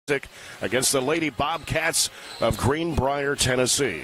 against the Lady-Bobcats of Greenbrier, Tennessee.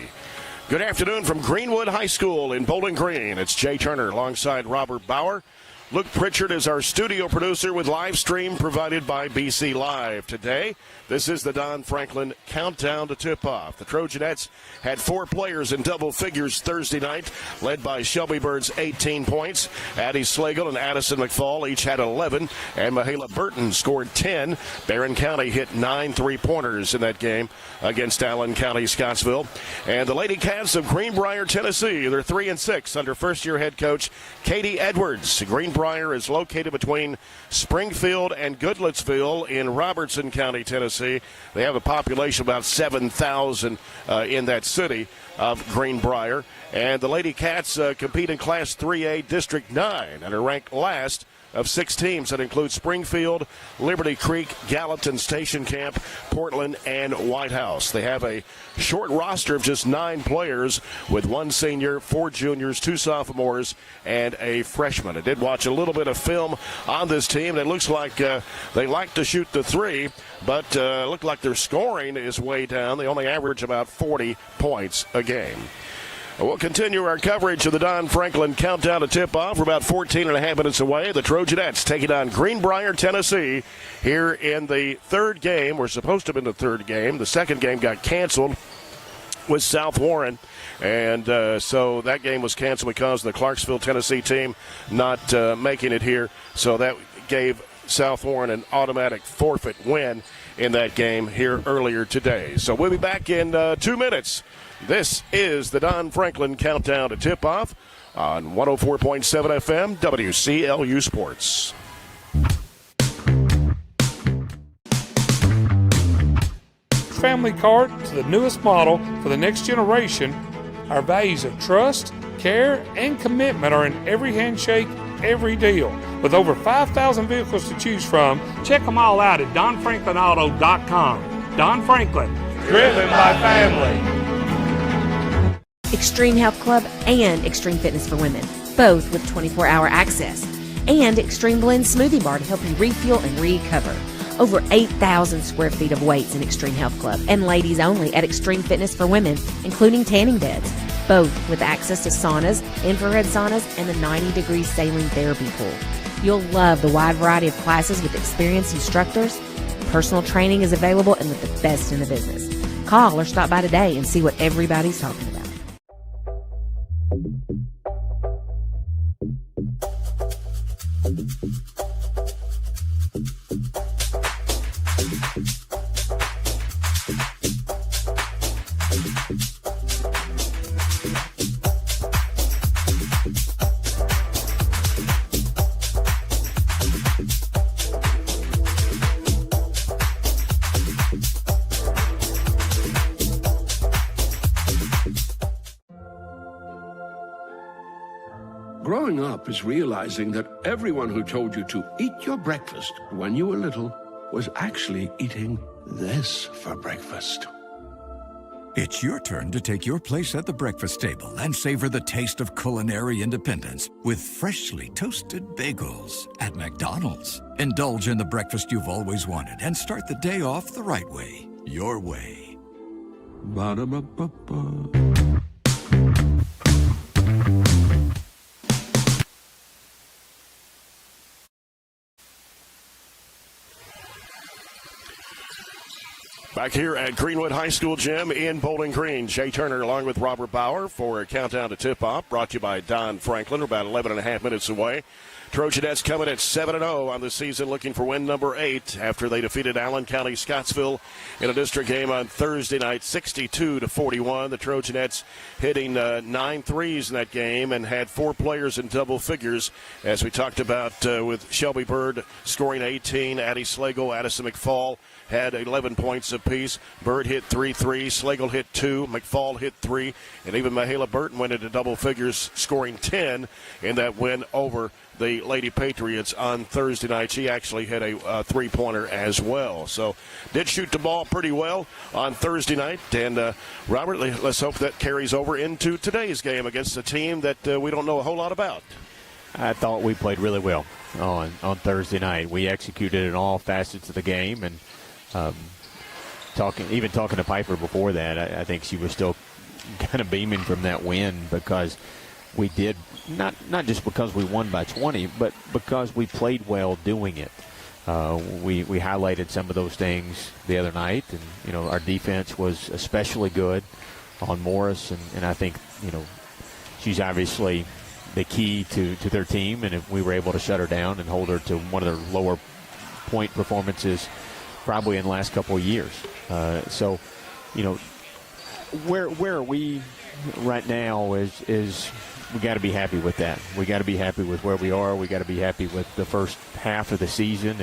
Good afternoon from Greenwood High School in Bowling Green. It's Jay Turner alongside Robert Bauer. Luke Pritchard is our studio producer with live stream provided by BC Live. Today, this is the Don Franklin Countdown to Tip-Off. The Trojanettes had 4 players in double figures Thursday night, led by Shelby Bird's 18 points. Addie Slagle and Addison McFall each had 11, and Mahala Burton scored 10. Barren County hit 9 three-pointers in that game against Allen County, Scottsville. And the Lady-Cats of Greenbrier, Tennessee, they're 3-6 under first-year head coach Katie Edwards. Greenbrier is located between Springfield and Goodlettsville in Robertson County, Tennessee. They have a population of about 7,000 in that city of Greenbrier. And the Lady Cats compete in Class 3A District 9 and are ranked last of 6 teams that include Springfield, Liberty Creek, Gallatin, Station Camp, Portland, and White House. They have a short roster of just 9 players with 1 senior, 4 juniors, 2 sophomores, and a freshman. I did watch a little bit of film on this team. It looks like they like to shoot the 3, but look like their scoring is way down. They only average about 40 points a game. We'll continue our coverage of the Don Franklin Countdown to Tip-Off. We're about 14 and a half minutes away. The Trojanettes taking on Greenbrier, Tennessee here in the third game. We're supposed to have been the third game. The second game got canceled with South Warren. And so that game was canceled because of the Clarksville, Tennessee team not making it here. So that gave South Warren an automatic forfeit win in that game here earlier today. So we'll be back in 2 minutes. This is the Don Franklin Countdown to Tip-Off on 104.7 FM, WCLU Sports. Family card to the newest model for the next generation. Our values of trust, care, and commitment are in every handshake, every deal. With over 5,000 vehicles to choose from, check them all out at DonFranklinAuto.com. Don Franklin, driven by family. Extreme Health Club and Extreme Fitness for Women, both with 24-hour access. And Extreme Blend Smoothie Bar to help you refuel and recover. Over 8,000 square feet of weights in Extreme Health Club and ladies only at Extreme Fitness for Women, including tanning beds, both with access to saunas, infrared saunas, and the 90-degree saline therapy pool. You'll love the wide variety of classes with experienced instructors. Personal training is available and with the best in the business. Call or stop by today and see what everybody's talking about. Growing up is realizing that everyone who told you to eat your breakfast when you were little was actually eating this for breakfast. It's your turn to take your place at the breakfast table and savor the taste of culinary independence with freshly toasted bagels at McDonald's. Indulge in the breakfast you've always wanted and start the day off the right way, your way. Ba-da-ba-ba-ba. Back here at Greenwood High School Gym in Bowling Green, Jay Turner along with Robert Bauer for a Countdown to Tip-Off, brought to you by Don Franklin. We're about 11 and a half minutes away. Trojanettes coming at 7-0 on the season, looking for win number 8 after they defeated Allen County, Scottsville in a district game on Thursday night, 62-41. The Trojanettes hitting 9 threes in that game and had 4 players in double figures, as we talked about with Shelby Bird scoring 18, Addie Slagle, Addison McFall had 11 points apiece. Bird hit 3 threes, Slagle hit 2, McFall hit 3, and even Mahala Burton went into double figures, scoring 10 in that win over the Lady Patriots on Thursday night. She actually hit a three-pointer as well. So did shoot the ball pretty well on Thursday night. And, Robert, let's hope that carries over into today's game against a team that we don't know a whole lot about. I thought we played really well on Thursday night. We executed in all facets of the game, and talking to Piper before that, I think she was still kind of beaming from that win because we did, not just because we won by 20, but because we played well doing it. We highlighted some of those things the other night, and, our defense was especially good on Morris, and I think, she's obviously the key to their team, and if we were able to shut her down and hold her to one of their lower point performances probably in the last couple of years. So, where are we right now is we got to be happy with that. We got to be happy with where we are. We got to be happy with the first half of the season,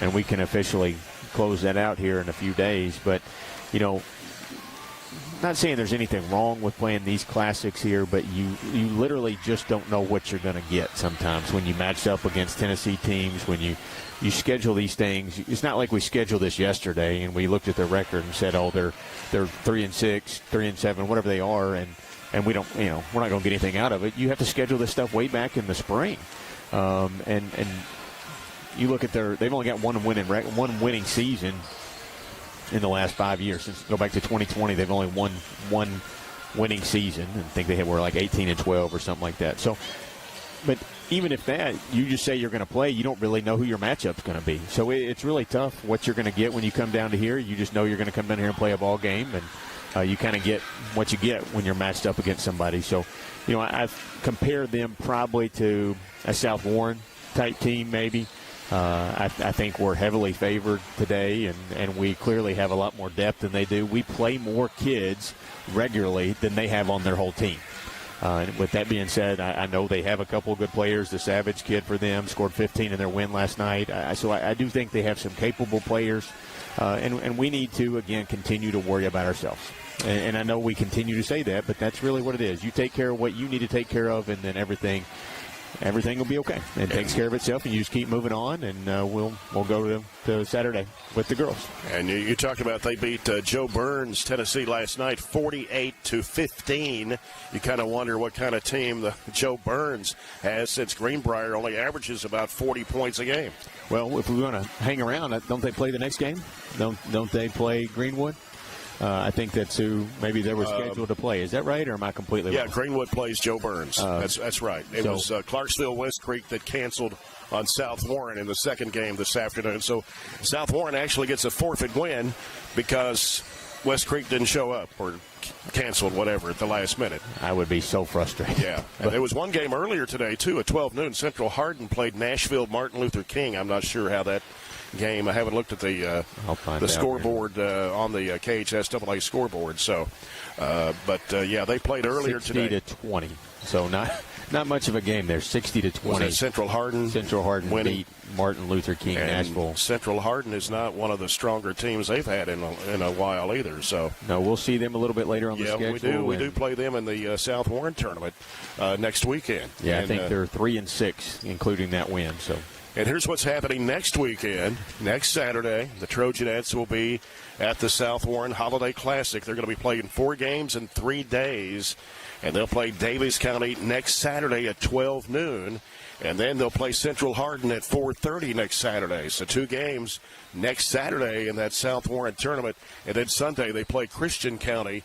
and we can officially close that out here in a few days. But, not saying there's anything wrong with playing these classics here, but you literally just don't know what you're going to get sometimes when you match up against Tennessee teams, when you schedule these things. It's not like we scheduled this yesterday and we looked at their record and said, oh, they're 3-6, 3-7, whatever they are, and we don't, we're not going to get anything out of it. You have to schedule this stuff way back in the spring, and you look at they've only got one winning season in the last 5 years. Since go back to 2020, they've only won one winning season, and I think they were like 18-12 or something like that. So, but even if that, you just say you're going to play, you don't really know who your matchup's going to be. So it's really tough what you're going to get when you come down to here. You just know you're going to come down here and play a ball game, and you kind of get what you get when you're matched up against somebody. So, I've compared them probably to a South Warren type team maybe. I think we're heavily favored today, and we clearly have a lot more depth than they do. We play more kids regularly than they have on their whole team. And with that being said, I know they have a couple of good players. The Savage kid for them scored 15 in their win last night. So I do think they have some capable players, and we need to, again, continue to worry about ourselves. And I know we continue to say that, but that's really what it is. You take care of what you need to take care of, and then everything will be okay. It takes care of itself, and you just keep moving on, and we'll go to Saturday with the girls. And you talked about they beat Joe Burns, Tennessee, last night, 48-15. You kind of wonder what kind of team the Joe Burns has, since Greenbrier only averages about 40 points a game. Well, if we want to hang around, don't they play the next game? Don't they play Greenwood? I think that's who maybe they were scheduled to play. Is that right, or am I completely wrong? Yeah, Greenwood plays Joe Burns. That's right. It was Clarksville West Creek that canceled on South Warren in the second game this afternoon. So South Warren actually gets a forfeit win because West Creek didn't show up or canceled, whatever, at the last minute. I would be so frustrated. Yeah. And there was one game earlier today, too, at 12 noon. Central Hardin played Nashville Martin Luther King. I'm not sure how that game. I haven't looked at the scoreboard on the KHSAA scoreboard. So, they played earlier today. 60-20. So not much of a game there. 60-20. Was that Central Hardin? Central Hardin beat Martin Luther King Nashville. Central Hardin is not one of the stronger teams they've had in a while either. So no, we'll see them a little bit later on the schedule. We do play them in the South Warren tournament next weekend. Yeah, I think they're 3-6, including that win. So. And here's what's happening next weekend. Next Saturday, the Trojanettes will be at the South Warren Holiday Classic. They're going to be playing 4 games in 3 days, and they'll play Daviess County next Saturday at 12 noon, and then they'll play Central Hardin at 4:30 next Saturday. So 2 games next Saturday in that South Warren tournament, and then Sunday they play Christian County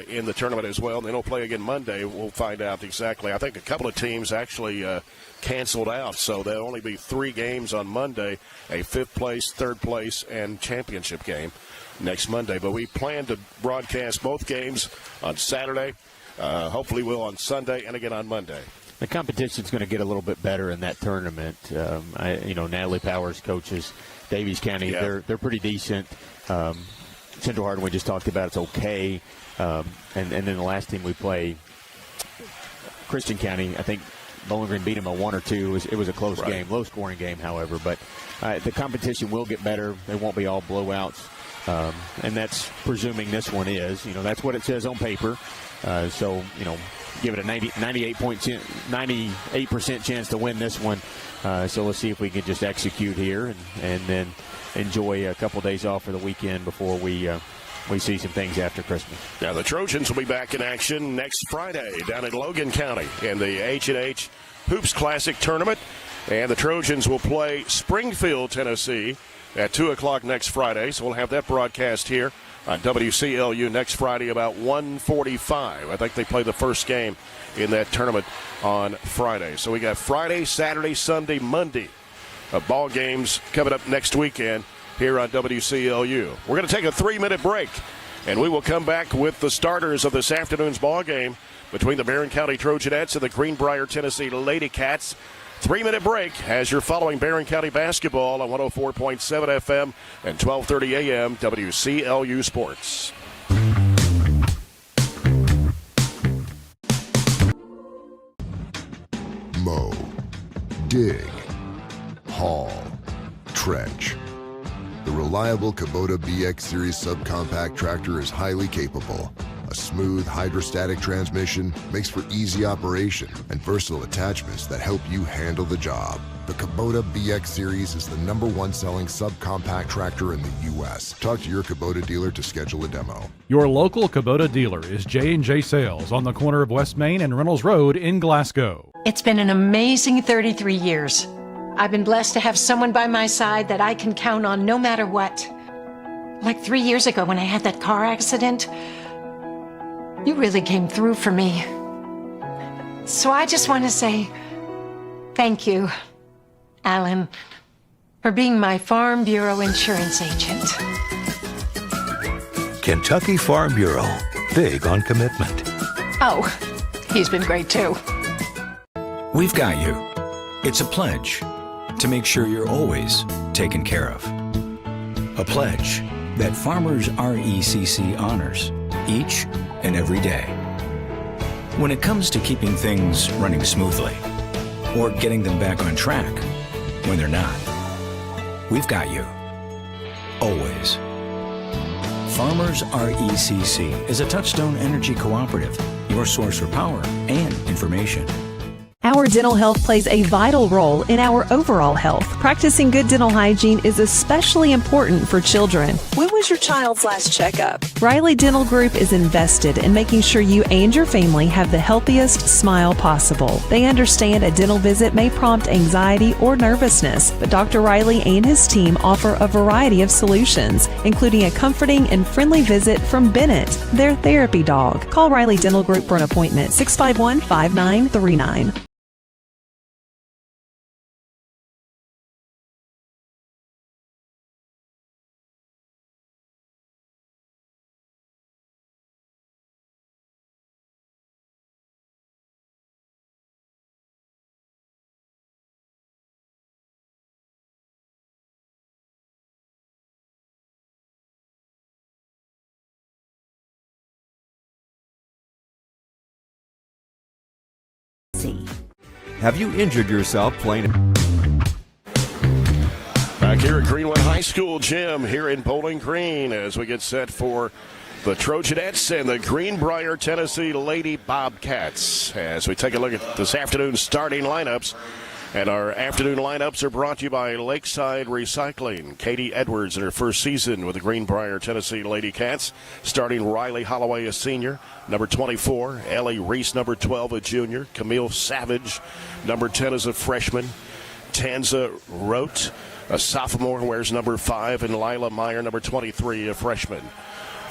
in the tournament as well. And then they'll play again Monday. We'll find out exactly. I think a couple of teams actually canceled out, so there'll only be 3 games on Monday, a 5th place, 3rd place, and championship game next Monday. But we plan to broadcast both games on Saturday. Hopefully we'll on Sunday and again on Monday. The competition's going to get a little bit better in that tournament. Natalie Powers coaches Daviess County. Yeah. They're pretty decent. Central Hardin we just talked about, it's okay. And then the last team we play, Christian County, I think Bowling Green beat them a 1 or 2. It was a close game, low-scoring game, however. But the competition will get better. They won't be all blowouts. And that's presuming this one is. That's what it says on paper. So, give it a 98% chance to win this one. So let's see if we can just execute here and then enjoy a couple days off for the weekend before we see some things after Christmas. Now, the Trojans will be back in action next Friday down in Logan County in the H&H Hoops Classic Tournament. And the Trojans will play Springfield, Tennessee, at 2 o'clock next Friday. So we'll have that broadcast here on WCLU next Friday about 1:45. I think they play the first game in that tournament on Friday. So we got Friday, Saturday, Sunday, Monday of ball games coming up next weekend here on WCLU. We're going to take a 3-minute break, and we will come back with the starters of this afternoon's ball game between the Barren County Trojanettes and the Greenbrier, Tennessee Lady-Cats. 3-minute break as you're following Barren County basketball on 104.7 FM and 1230 AM WCLU Sports. Mow, dig, haul, trench. The reliable Kubota BX Series subcompact tractor is highly capable. A smooth hydrostatic transmission makes for easy operation and versatile attachments that help you handle the job. The Kubota BX Series is the #1 selling subcompact tractor in the U.S. Talk to your Kubota dealer to schedule a demo. Your local Kubota dealer is J&J Sales on the corner of West Main and Reynolds Road in Glasgow. It's been an amazing 33 years. I've been blessed to have someone by my side that I can count on no matter what. Like 3 years ago when I had that car accident, you really came through for me. So I just want to say thank you, Alan, for being my Farm Bureau insurance agent. Kentucky Farm Bureau, big on commitment. Oh, he's been great too. We've got you. It's a pledge to make sure you're always taken care of. A pledge that Farmers RECC honors each and every day. When it comes to keeping things running smoothly or getting them back on track when they're not, we've got you. Always. Farmers RECC is a Touchstone Energy cooperative, your source for power and information. Our dental health plays a vital role in our overall health. Practicing good dental hygiene is especially important for children. When was your child's last checkup? Riley Dental Group is invested in making sure you and your family have the healthiest smile possible. They understand a dental visit may prompt anxiety or nervousness, but Dr. Riley and his team offer a variety of solutions, including a comforting and friendly visit from Bennett, their therapy dog. Call Riley Dental Group for an appointment, 651-5939. Have you injured yourself playing? Back here at Greenwood High School gym here in Bowling Green as we get set for the Trojanettes and the Greenbrier, Tennessee Lady-Bobcats as we take a look at this afternoon's starting lineups. And our afternoon lineups are brought to you by Lakeside Recycling. Katie Edwards in her first season with the Greenbrier, Tennessee Lady Cats. Starting Riley Holloway, a senior. Number 24, Ellie Reese, number 12, a junior. Camille Savage, number 10, is a freshman. Tanza Rote, a sophomore, wears number 5. And Lila Meyer, number 23, a freshman.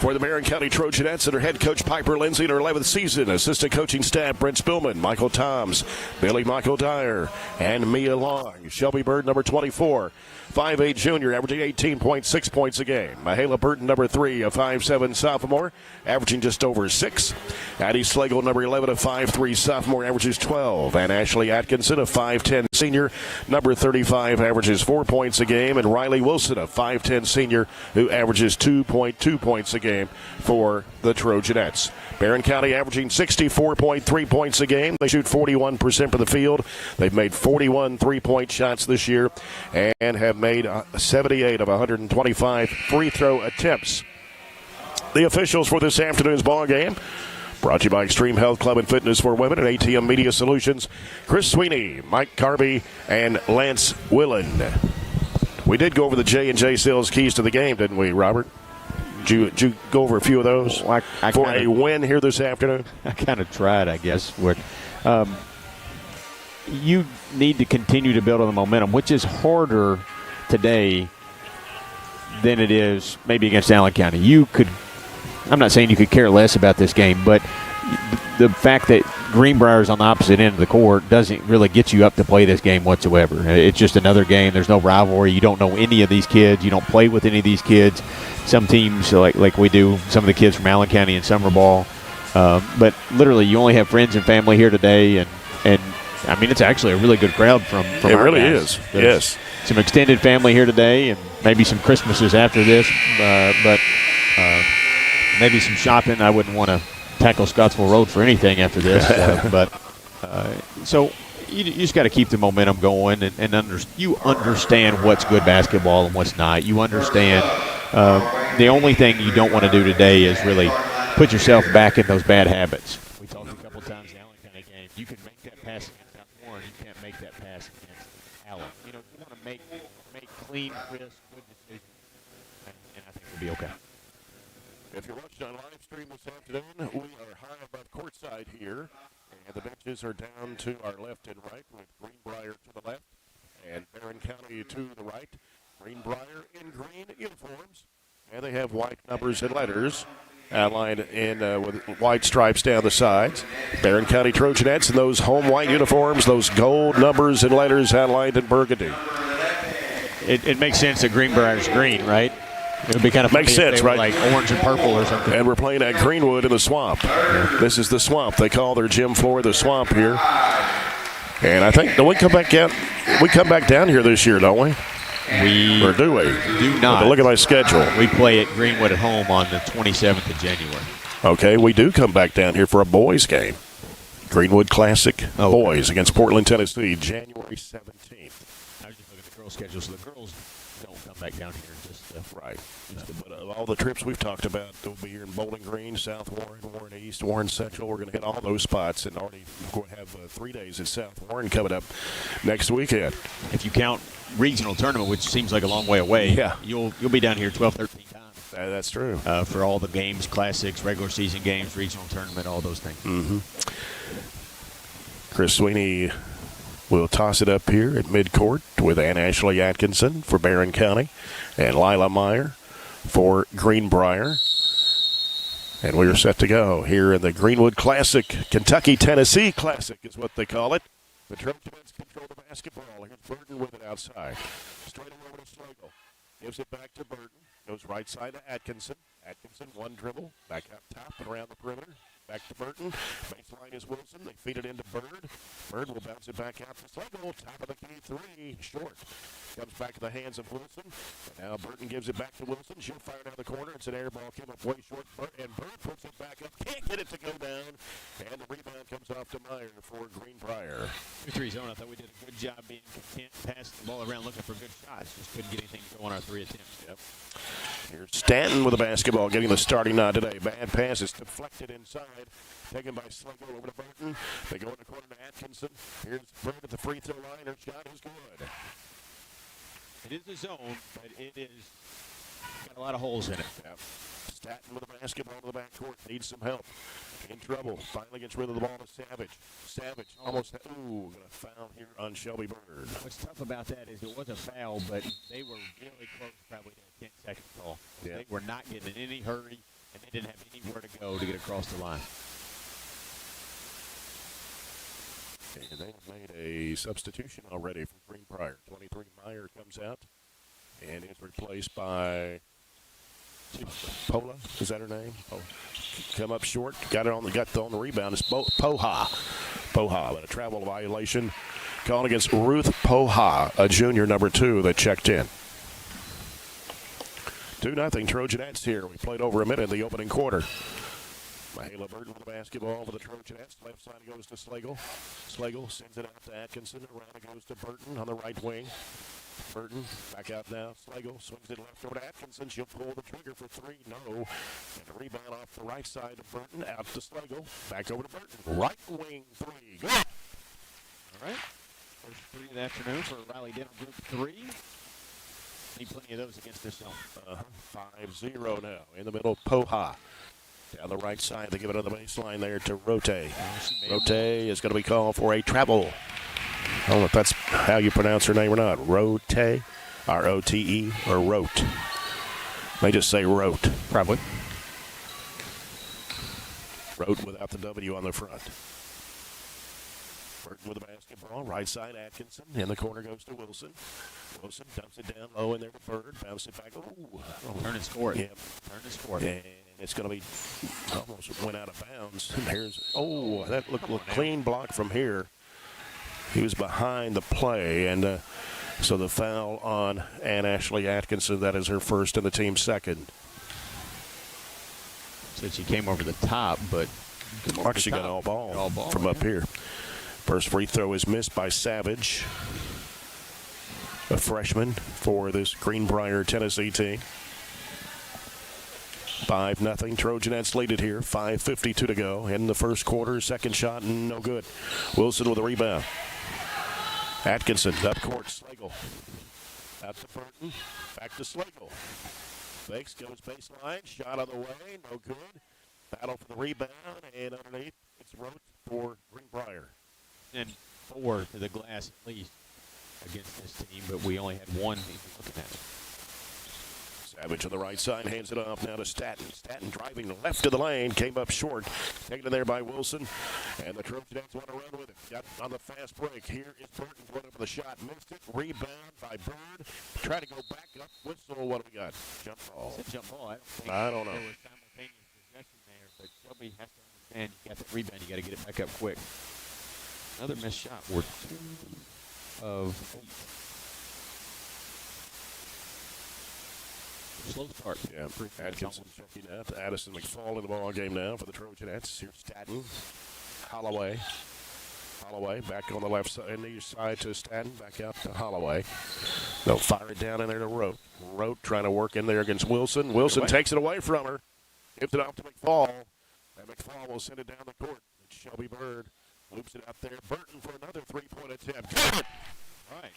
For the Barren County Trojanettes and her head coach Piper Lindsay in her 11th season, assistant coaching staff Brent Spillman, Michael Toms, Billy Michael Dyer, and Mia Long. Shelby Bird, number 24, 5'8 junior, averaging 18.6 points a game. Mahala Burton, number 3, a 5'7 sophomore, averaging just over 6. Addie Slagle, number 11, a 5'3 sophomore, averages 12. And Ashley Atkinson, a 5'10 senior, number 35, averages 4 points a game. And Riley Wilson, a 5'10 senior, who averages 2.2 points a game for the Trojanettes. Barren County averaging 64.3 points a game. They shoot 41% from the field. They've made 41 three-point shots this year and have made 78 of 125 free throw attempts. The officials for this afternoon's ball game brought to you by Extreme Health Club and Fitness for Women and ATM Media Solutions. Chris Sweeney, Mike Carby, and Lance Willen. We did go over the J&J Sales keys to the game, didn't we, Robert? Did you go over a few of those for a win here this afternoon? I kind of tried, I guess. You need to continue to build on the momentum, which is harder today than it is maybe against Allen County. I'm not saying you could care less about this game, but the fact that Greenbrier is on the opposite end of the court doesn't really get you up to play this game whatsoever. It's just another game. There's no rivalry. You don't know any of these kids. You don't play with any of these kids. Some teams, like we do, some of the kids from Allen County in summer ball. But literally, you only have friends and family here today, and I mean, it's actually a really good crowd from it our really guys. is. There's yes. Some extended family here today, and maybe some Christmases after this, but maybe some shopping. I wouldn't want to tackle Scottsville Road for anything after this, so you just got to keep the momentum going, and you understand what's good basketball and what's not. You understand the only thing you don't want to do today is really put yourself back in those bad habits. We talked a couple times in the Allen County game. You can make that pass against South Warren. You can't make that pass against Allen. You want to make clean, crisp, good decisions, and I think we'll be okay. If you're watching on live stream this afternoon, we are high above courtside here, and the benches are down to our left and right, with Greenbrier to the left and Barren County to the right. Greenbrier in green uniforms, and they have white numbers and letters outlined in with white stripes down the sides. Barren County Trojanettes in those home white uniforms, those gold numbers and letters outlined in burgundy. It makes sense that Greenbrier's green, right? It would be kind of funny makes sense, if they were right? like orange and purple or something. And we're playing at Greenwood in the Swamp. Yeah. This is the Swamp. They call their gym floor the Swamp here. And I think, do we come back down? We come back down here this year, don't we? Or do we? Do not. Look at my schedule. We play at Greenwood at home on the 27th of January. Okay, we do come back down here for a boys game. Greenwood Classic boys against Portland, Tennessee, January 17th. I was just looking at the girls' schedule, so the girls don't come back down here. Right. But all the trips we've talked about, they'll be here in Bowling Green, South Warren, Warren East, Warren Central. We're going to hit all those spots, and already going to have 3 days at South Warren coming up next weekend. If you count regional tournament, which seems like a long way away, yeah, you'll be down here 12, 13 times. That's true. For all the games, classics, regular season games, regional tournament, all those things. Mm-hmm. Chris Sweeney will toss it up here at midcourt with Ann Ashley Atkinson for Barren County and Lila Meyer for Greenbrier. And we are set to go here in the Greenwood Classic. Kentucky-Tennessee Classic is what they call it. The Trojanettes control the basketball. Here's Burton with it outside. Straight over to Slagle. Gives it back to Burton. Goes right side to Atkinson. Atkinson, one dribble. Back up top and around the perimeter. Back to Burton. Baseline is Wilson. They feed it into Bird. Bird will bounce it back out to Slagle. Top of the key three. Short. Comes back to the hands of Wilson. And now Burton gives it back to Wilson. She'll fire down the corner. It's an air ball. Came up way short. And Bird puts it back up. Can't get it to go down. And the rebound comes off to Meyer for Greenbrier. 2-3 zone. I thought we did a good job being content, passing the ball around, looking for good shots. Just couldn't get anything to go on our 3 attempts. Yep. Here's Stanton with the basketball, getting the starting nod today. Bad pass is deflected inside. Taken by Slagle over to Burton. They go in the corner to Atkinson. Here's Bird at the free throw line. Her shot is good. It is a zone, but it is got a lot of holes in it. Yep. Stanton with the basketball to the backcourt. Needs some help. In trouble. Finally gets rid of the ball to Savage. Savage almost got a foul here on Shelby Bird. What's tough about that is it was a foul, but they were really close, probably to a 10-second call. Yeah. They were not getting in any hurry, and they didn't have anywhere to go to get across the line. And they have made a substitution already from Greenbrier. 23 Meyer comes out and is replaced by Pola. Is that her name? Oh. Come up short. Got on the rebound. It's Poha. But a travel violation called against Ruth Poha, a junior number 2 that checked in. 2-0 Trojanettes here. We played over a minute in the opening quarter. Mahela Burton with the basketball for the Trojanettes. Left side goes to Slagle. Slagle sends it out to Atkinson. Around it goes to Burton on the right wing. Burton back out now. Slagle swings it left over to Atkinson. She'll pull the trigger for 3. No. And a rebound off the right side of Burton. Out to Slagle. Back over to Burton. Right wing 3. Go. All right. First 3 of the afternoon for Riley Dental Group 3. Need plenty of those against this zone. 5-0 now. In the middle, Poha. Down the right side, they give it on the baseline there to Rote. Rote is going to be called for a travel. I don't know if that's how you pronounce her name or not. Rote, R-O-T-E, or Rote. They just say wrote. Probably. Wrote without the W on the front. Burton with the basketball. Right side, Atkinson. In the corner goes to Wilson. Wilson dumps it down low in there to Bird. Bounce it back. Ooh. Turn and score it. Yeah. Turn and score it. And it's going to be almost went out of bounds. And here's, that looked a clean block from here. He was behind the play, and so the foul on Ann Ashley Atkinson. That is her first and the team's second. So she came over the top, but She got all ball from up here. First free throw is missed by Savage, a freshman for this Greenbrier, Tennessee team. 5-0. Trojanettes lead it here. 5:52 to go in the first quarter. Second shot, no good. Wilson with a rebound. Atkinson, up court, Slagle. Out to Burton, back to Slagle. Fakes, goes baseline, shot on the way, no good. Battle for the rebound, and underneath, it's Rote for Greenbrier. And 4 to the glass at least against this team, but we only had 1 looking at it. Savage on the right side, hands it off now to Staton. Staton driving left of the lane, came up short. Taken in there by Wilson, and the Trojanettes want to run with it. Got on the fast break. Here is Burton running for the shot. Missed it. Rebound by Bird. Try to go back up. Whistle. What do we got? Jump ball. It's a jump ball. I don't know. There was simultaneous possession there, but Shelby has to understand you got that rebound. You got to get it back up quick. Another missed shot. We're 2 of 8. Slow start. Yeah, Atkinson checking out. Addison McFall in the ball game now for the Trojanettes. Here's Staton. Holloway back on the left side, near side to Staton. Back out to Holloway. They'll fire it down in there to Rote. Rote trying to work in there against Wilson. Wilson takes it away from her. Gives it off to McFall. And McFall will send it down the court. It's Shelby Bird. Loops it out there. Burton for another three-point attempt. Good. All right.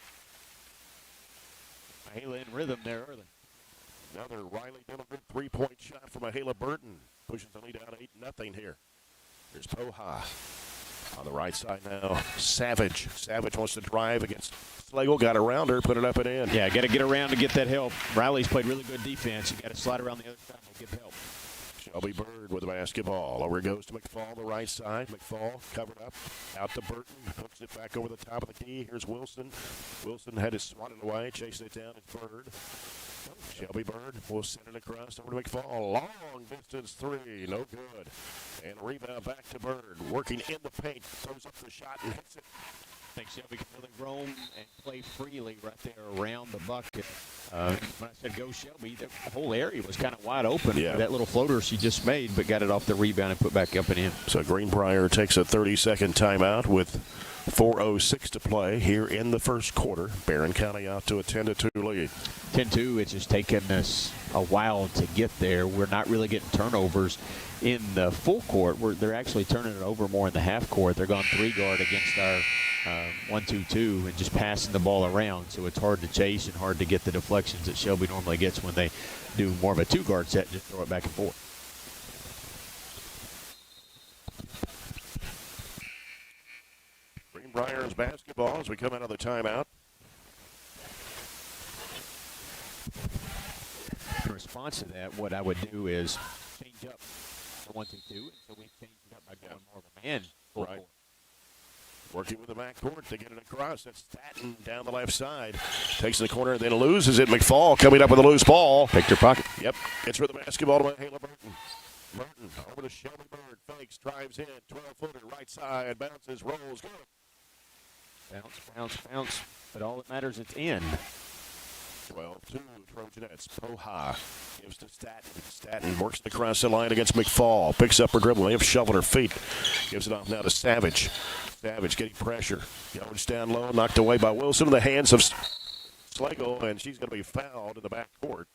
Mahala in rhythm there early. Another Riley Dillard three-point shot from Mahala Burton. Pushes the lead out 8-0 here. There's Poha on the right side now. Savage wants to drive against Slagle. Got around her, put it up and in. Yeah, got to get around to get that help. Riley's played really good defense. You got to slide around the other side and get help. Shelby Bird with the basketball. Over it goes to McFall, the right side. McFall covered up. Out to Burton. Hooks it back over the top of the key. Here's Wilson. Wilson had it swatted away. Chasing it down. It's Bird. Shelby Bird will send it across over to McFall. Long distance three. No good. And rebound back to Bird. Working in the paint. Throws up the shot and hits it. I think Shelby can really roam and play freely right there around the bucket. When I said go Shelby, the whole area was kind of wide open. Yeah. That little floater she just made, but got it off the rebound and put back up and in. So Greenbrier takes a 30-second timeout with 4:06 to play here in the first quarter. Barren County out to a 10-2 lead. 10-2, it's just taken us a while to get there. We're not really getting turnovers in the full court. They're actually turning it over more in the half court. They're going 3-guard against our 1-2-2 and just passing the ball around. So it's hard to chase and hard to get the deflections that Shelby normally gets when they do more of a 2-guard set and just throw it back and forth. Greenbrier's basketball as we come out of the timeout. In response to that, what I would do is change up the 1-2-2, and so we change it up by going more of a man. Right. Working with the backcourt to get it across. That's Staton down the left side. Takes the corner, then loses it. McFall coming up with a loose ball. Picked her pocket. Yep. Gets rid of the basketball to Mahala Burton. Burton over to Shelby Bird. Fakes, drives in. 12-footer, right side. Bounces, rolls. Good. Bounce. But all that matters, it's in. 12-2 Trojanettes. Poha gives to Staton. Staton works across the line against McFall. Picks up her dribble. They have shoveled her feet. Gives it off now to Savage. Savage getting pressure. Goes down low. Knocked away by Wilson in the hands of Slagle, and she's going to be fouled in the backcourt.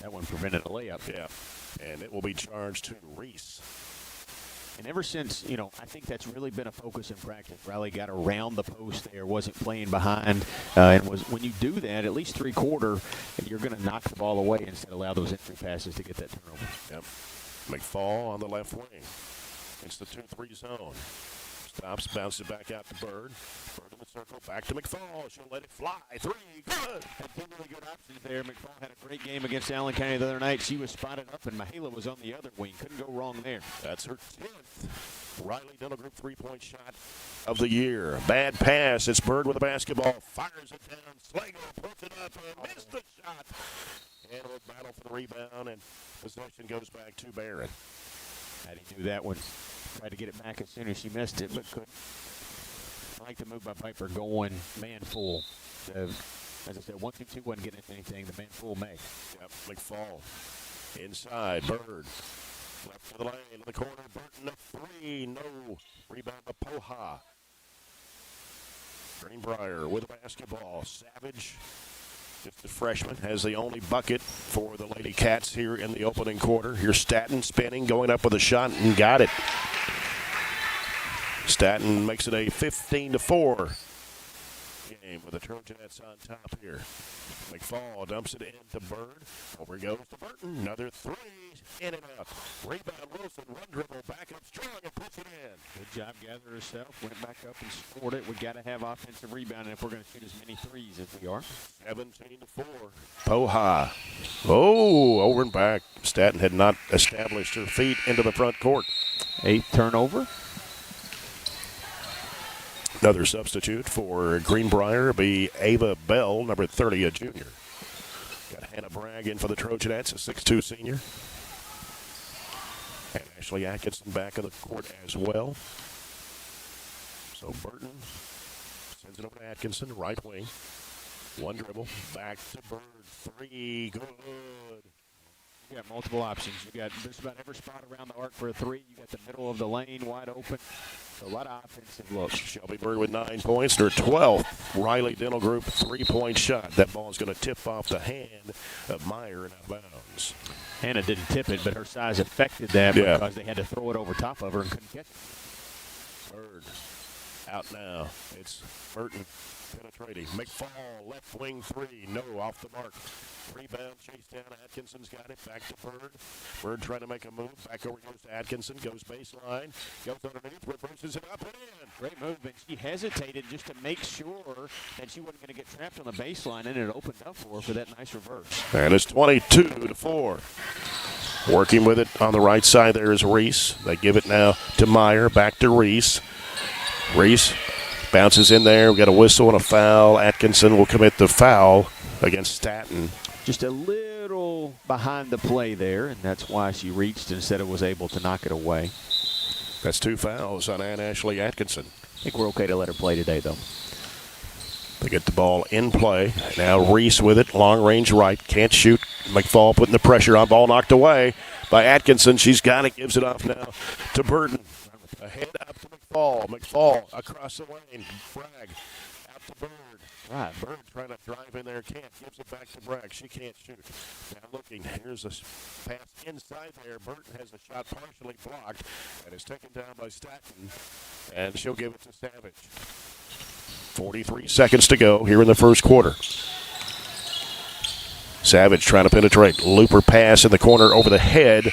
That one prevented a layup. Yeah. And it will be charged to Reese. And ever since, I think that's really been a focus in practice. Riley got around the post there, wasn't playing behind. And when you do that, at least three-quarter, you're going to knock the ball away instead of allow those entry passes to get that turnover. Yep. McFall on the left wing. It's the 2-3 zone. Stops, bounces it back out to Bird. Bird in the circle, back to McFall. She'll let it fly. 3, good. Had two really good options there. McFall had a great game against Allen County the other night. She was spotted up, and Mihala was on the other wing. Couldn't go wrong there. That's her 10th Riley Dental Group three-point shot of the year. Bad pass. It's Bird with the basketball. Fires it down. Slagle puts it up and missed the shot. And we'll battle for the rebound, and possession goes back to Barren. How do you do that one? Tried to get it back as soon as she missed it, but couldn't. I like the move by Piper going man full. As I said, 1-2-2 wasn't getting into anything. The man full may. Yep, McFall. Inside, Bird. Left to the lane, in the corner, Burton a 3. No. Rebound to Poha. Greenbrier with the basketball. Savage, just a freshman, has the only bucket for the Lady Cats here in the opening quarter. Here's Staten spinning, going up with a shot, and got it. Staten makes it a 15-4 game with the Trojanettes on top here. McFall dumps it into Bird. Over goes to Burton. Another 3. In and out. Rebound Wilson. One dribble. Back up strong and puts it in. Good job gathering herself. Went back up and scored it. We got to have offensive rebounding if we're going to shoot as many threes as we are. 17-4. Poha. Oh, over and back. Staten had not established her feet into the front court. 8th turnover. Another substitute for Greenbrier be Ava Bell, number 30, a junior. Got Hannah Bragg in for the Trojanettes, a 6'2 senior. And Ashley Atkinson back in the court as well. So Burton sends it over to Atkinson, right wing. One dribble, back to Bird. 3, good. You got multiple options. You got just about every spot around the arc for a 3. You got the middle of the lane wide open. So a lot of offensive looks. Shelby Bird with 9 points. Their 12th Riley Dental Group three-point shot. That ball is going to tip off the hand of Meyer and out of bounds. Hannah didn't tip it, but her size affected that because they had to throw it over top of her and couldn't catch it. Bird out now. It's Burton penetrating. McFall, left wing 3. No, off the mark. Rebound, chase down. Atkinson's got it. Back to Bird. Bird trying to make a move. Back over goes to Atkinson. Goes baseline. Goes underneath. Reverses it up and in. Great movement. She hesitated just to make sure that she wasn't going to get trapped on the baseline, and it opened up for her for that nice reverse. And it's 22-4. Working with it on the right side there is Reese. They give it now to Meyer. Back to Reese. Reese bounces in there. We've got a whistle and a foul. Atkinson will commit the foul against Staten. Just a little behind the play there, and that's why she reached instead of was able to knock it away. That's 2 fouls on Ann Ashley Atkinson. I think we're okay to let her play today, though. They get the ball in play. Now Reese with it. Long range right. Can't shoot. McFall putting the pressure on. Ball knocked away by Atkinson. She's got it. Gives it off now to Burton. Ahead up to McFall. McFall across the lane. Bragg out to Bird. Right. Bird trying to drive in there. Can't. Gives it back to Bragg. She can't shoot. Now looking. Here's a pass inside there. Burton has a shot partially blocked and is taken down by Staten. And she'll give it to Savage. 43 seconds to go here in the first quarter. Savage trying to penetrate. Looper pass in the corner over the head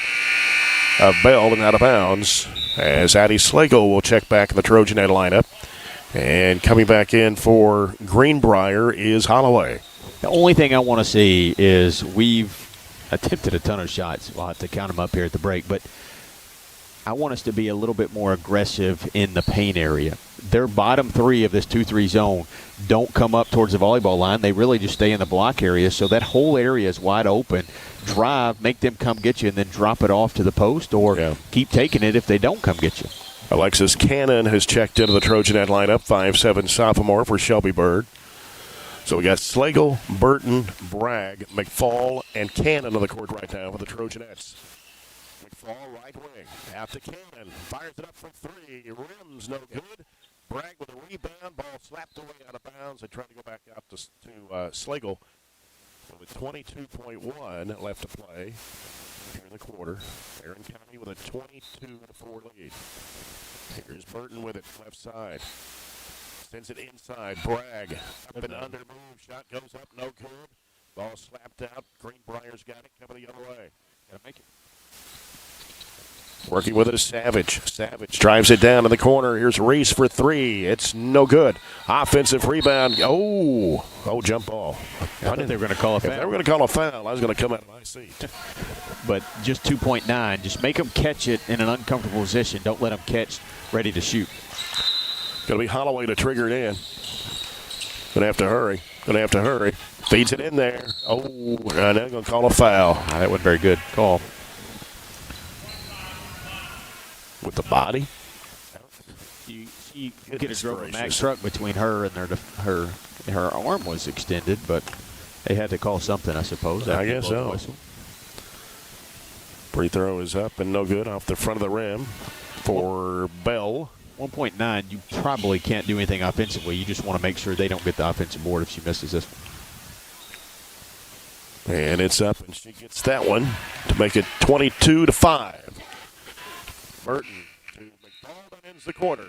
of Bell and out of bounds. As Addie Slagle will check back in the Trojanet lineup. And coming back in for Greenbrier is Holloway. The only thing I want to see is we've attempted a ton of shots. We'll have to count them up here at the break. But I want us to be a little bit more aggressive in the paint area. Their bottom 3 of this 2-3 zone don't come up towards the volleyball line. They really just stay in the block area. So that whole area is wide open. Drive, make them come get you, and then drop it off to the post or keep taking it if they don't come get you. Alexis Cannon has checked into the Trojanet lineup, 5'7" sophomore for Shelby Bird. So we got Slagle, Burton, Bragg, McFall, and Cannon on the court right now for the Trojanettes. McFall, right wing, out to Cannon, fires it up for 3, rims no good. Bragg with a rebound, ball slapped away out of bounds. They try to go back out to Slagle with 22.1 left to play here in the quarter. Barren County with a 22-4 lead. Here's Burton with it, left side. Sends it inside. Bragg up and under move. Shot goes up, no good. Ball slapped out. Greenbrier's got it, coming the other way. Gotta make it. Working with it is Savage. Savage drives it down in the corner. Here's Reese for three. It's no good. Offensive rebound. Oh, jump ball. I thought they were going to call a foul. If they were going to call a foul, I was going to come out of my seat. But just 2.9. Just make them catch it in an uncomfortable position. Don't let them catch ready to shoot. Going to be Holloway to trigger it in. Going to have to hurry. Feeds it in there. Oh, and they're going to call a foul. That wasn't very good call. With the body? You get a Grover Max truck between her and her arm was extended, but they had to call something, I suppose. I guess so. Free throw is up and no good off the front of the rim for Bell. 1.9, you probably can't do anything offensively. You just want to make sure they don't get the offensive board if she misses this one. And it's up, and she gets that one to make it 22-5. Burton to McFall, that ends the quarter.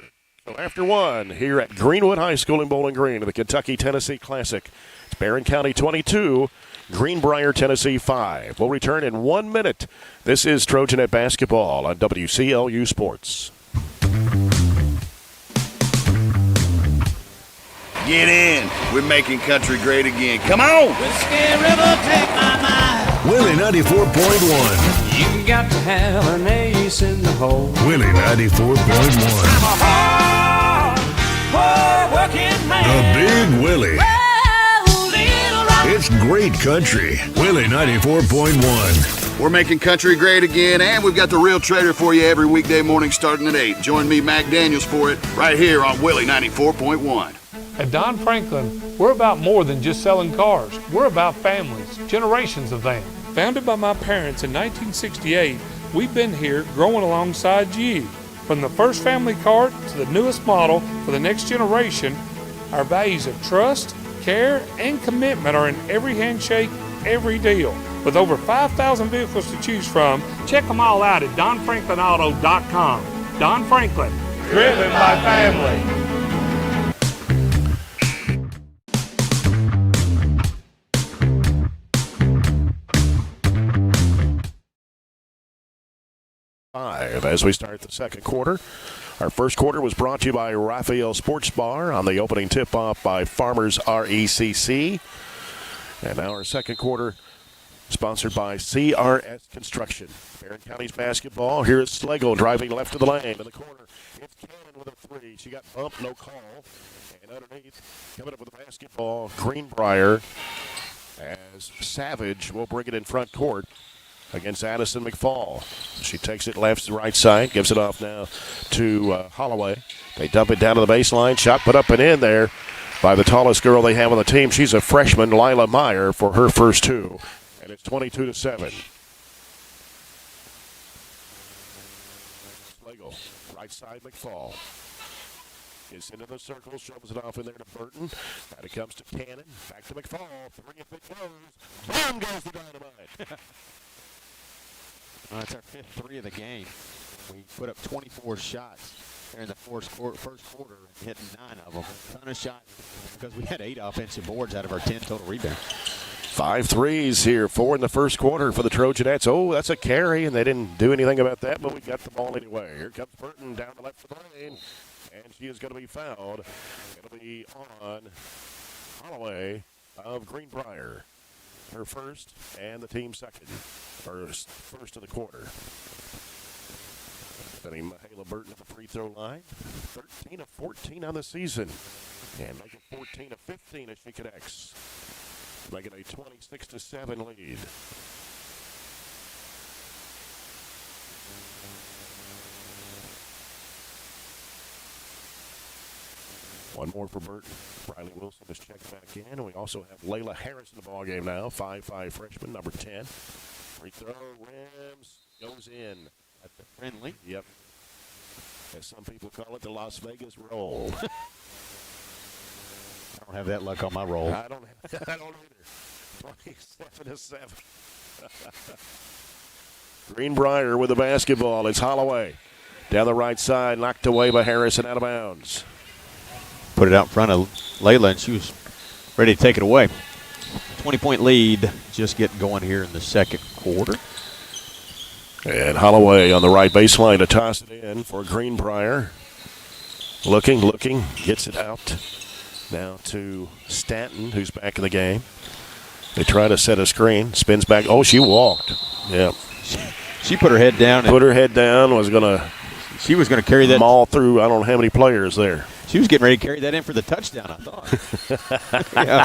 So after one, here at Greenwood High School in Bowling Green, the Kentucky-Tennessee Classic. It's Barren County 22, Greenbrier, Tennessee 5. We'll return in 1 minute. This is Trojanet basketball on WCLU Sports. Get in. We're making country great again. Come on. Whiskey River, take my mind. Willie 94.1. You got to have an ace in the hole. Willie 94.1. I'm a hard working man. The Big Willie. It's great country. Willie 94.1. We're making country great again, and we've got the Real Trader for you every weekday morning starting at 8. Join me, Mac Daniels, for it right here on Willie 94.1. At Don Franklin, we're about more than just selling cars. We're about families, generations of them. Founded by my parents in 1968, we've been here growing alongside you. From the first family car to the newest model for the next generation, our values of trust, care, and commitment are in every handshake, every deal. With over 5,000 vehicles to choose from, check them all out at DonFranklinAuto.com. Don Franklin, driven by family. As we start the second quarter. Our first quarter was brought to you by Raphael Sports Bar on the opening tip-off by Farmers RECC. And now our second quarter sponsored by CRS Construction. Barren County's basketball. Here is Slagle driving left of the lane in the corner. It's Cannon with a three. She got bumped, no call. And underneath, coming up with the basketball, Greenbrier as Savage will bring it in front court against Addison McFall. She takes it left to right side, gives it off now to Holloway. They dump it down to the baseline. Shot put up and in there by the tallest girl they have on the team. She's a freshman, Lila Meyer, for her first two. And it's 22-7. Slagle, right side McFall. Gets into the circle, shoves it off in there to Burton. Now it comes to Cannon. Back to McFall. Three if it goes. Boom goes the dynamite. That's our fifth three of the game. We put up 24 shots there in the first quarter and hit 9 of them. A ton of shots because we had 8 offensive boards out of our 10 total rebounds. 5 threes here, 4 in the first quarter for the Trojanettes. Oh, that's a carry, and they didn't do anything about that, but we got the ball anyway. Here comes Burton down the left of the lane, and she is going to be fouled. It'll be on Holloway of Greenbrier. Her first and the team second. First of the quarter. Sending Mahala Burton at the free throw line. 13 of 14 on the season. And make it 14 of 15 as she connects. Making a 26-7 lead. One more for Burton. Riley Wilson is checked back in. And we also have Layla Harris in the ballgame now. 5'5" freshman, number 10. Free throw, rims, goes in. At the friendly. Yep. As some people call it, the Las Vegas roll. I don't have that luck on my roll. I don't either. 27-7. Greenbrier with the basketball. It's Holloway. Down the right side, knocked away by Harris and out of bounds. Put it out in front of Layla, and she was ready to take it away. 20-point lead, just getting going here in the second quarter. And Holloway on the right baseline to toss it in for Greenbrier. Looking, gets it out. Now to Stanton, who's back in the game. They try to set a screen. Spins back. Oh, she walked. Yeah. She put her head down. She was going to carry that. Maul through I don't know how many players there. She was getting ready to carry that in for the touchdown, I thought. Yeah.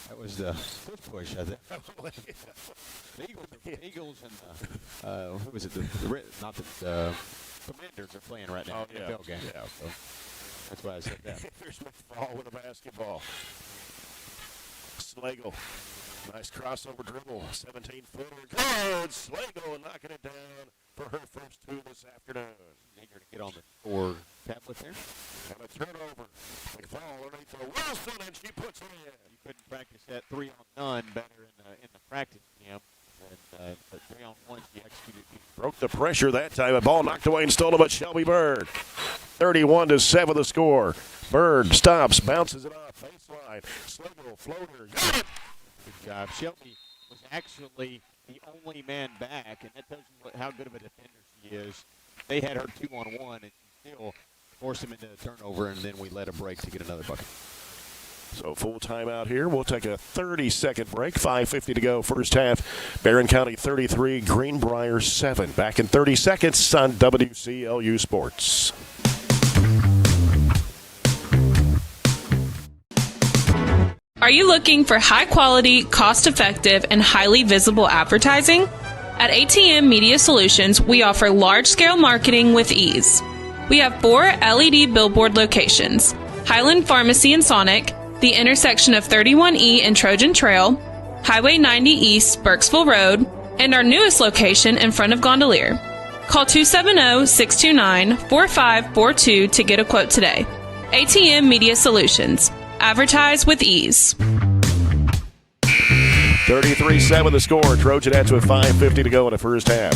That was the foot push, I think. The Eagles and who was it? Not the Commanders are playing right now. Oh, yeah. NFL game. Yeah. So that's why I said that. Here's McFall with a basketball. Slagle. Nice crossover dribble. 17-footer. Good. Slagle knocking it down for her first 2 this afternoon. Eager to get on the score tablet there. And a turnover. McFall underneath for Wilson, and she puts it in. You couldn't practice that 3-on-none better in the practice camp. And but 3-on-1, she executed. Broke the pressure that time. A ball knocked away and stolen by Shelby Bird. 31-7 the score. Bird stops, bounces it off. Baseline. Slagle, floater. Got it. Good job. Shelby was actually the only man back, and that tells you how good of a defender she is. They had her 2-on-1, and she still forced him into a turnover, and then we let a break to get another bucket. So full timeout here. We'll take a 30-second break. 5:50 to go first half. Barren County 33, Greenbrier 7. Back in 30 seconds on WCLU Sports. Are you looking for high-quality, cost-effective, and highly visible advertising? At ATM Media Solutions, we offer large-scale marketing with ease. We have 4 LED billboard locations: Highland Pharmacy in Sonic, the intersection of 31E and Trojan Trail, Highway 90 East, Burkesville Road, and our newest location in front of Gondolier. Call 270-629-4542 to get a quote today. ATM Media Solutions. Advertise with ease. 33-7 the score. Trojanettes with 5:50 to go in the first half.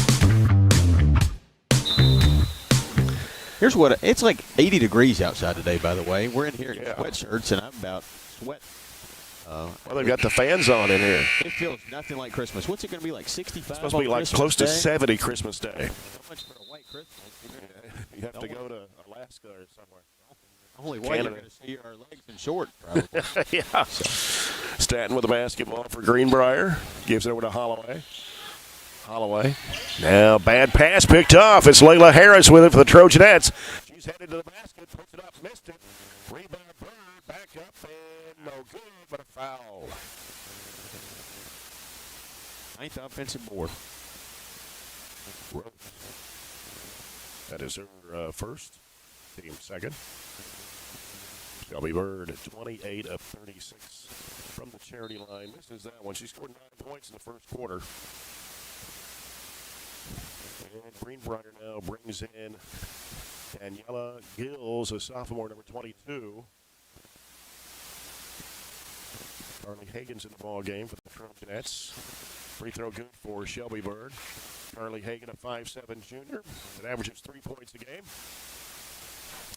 Here's what it's like 80 degrees outside today, by the way. We're in here in sweatshirts, and I'm about sweat. Well, they've got the fans on in here. It feels nothing like Christmas. What's it going to be like, 65? It's supposed to be like Christmas close to Day? 70 Christmas Day. So much for a white Christmas. You have to go to Alaska or somewhere. Only way you're going to see our legs in short, probably. Yeah. Stanton with the basketball for Greenbrier. Gives it over to Holloway. Now bad pass picked off. It's Layla Harris with it for the Trojanettes. She's headed to the basket, puts it up, missed it. Rebound Bird, back up, and no good, but a foul. 9th offensive board. That is her first, team second. Shelby Bird at 28 of 36 from the charity line. Misses that one. She scored 9 points in the first quarter. And Greenbrier now brings in Daniela Gills, a sophomore, number 22. Carly Hagen's in the ball game for the Trojanettes. Free throw good for Shelby Bird. Carly Hagen, a 5'7" junior, that averages 3 points a game.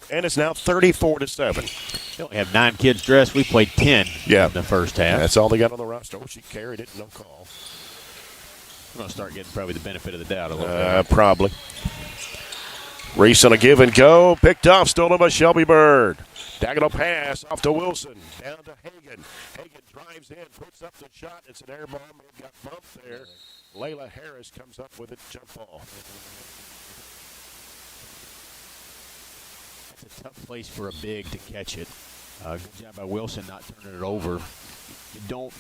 And it's now 34-7. They only have 9 kids dressed. We played 10 in the first half. That's all they got on the roster. Oh, she carried it, no call. I'm going to start getting probably the benefit of the doubt a little bit. Probably. Reese on a give and go. Picked off, stolen by Shelby Bird. Diagonal pass off to Wilson. Down to Hagen. Hagen drives in, puts up the shot. It's an air ball. Man got bumped there. Layla Harris comes up with it. Jump ball. It's a tough place for a big to catch it. Good job by Wilson not turning it over. You don't,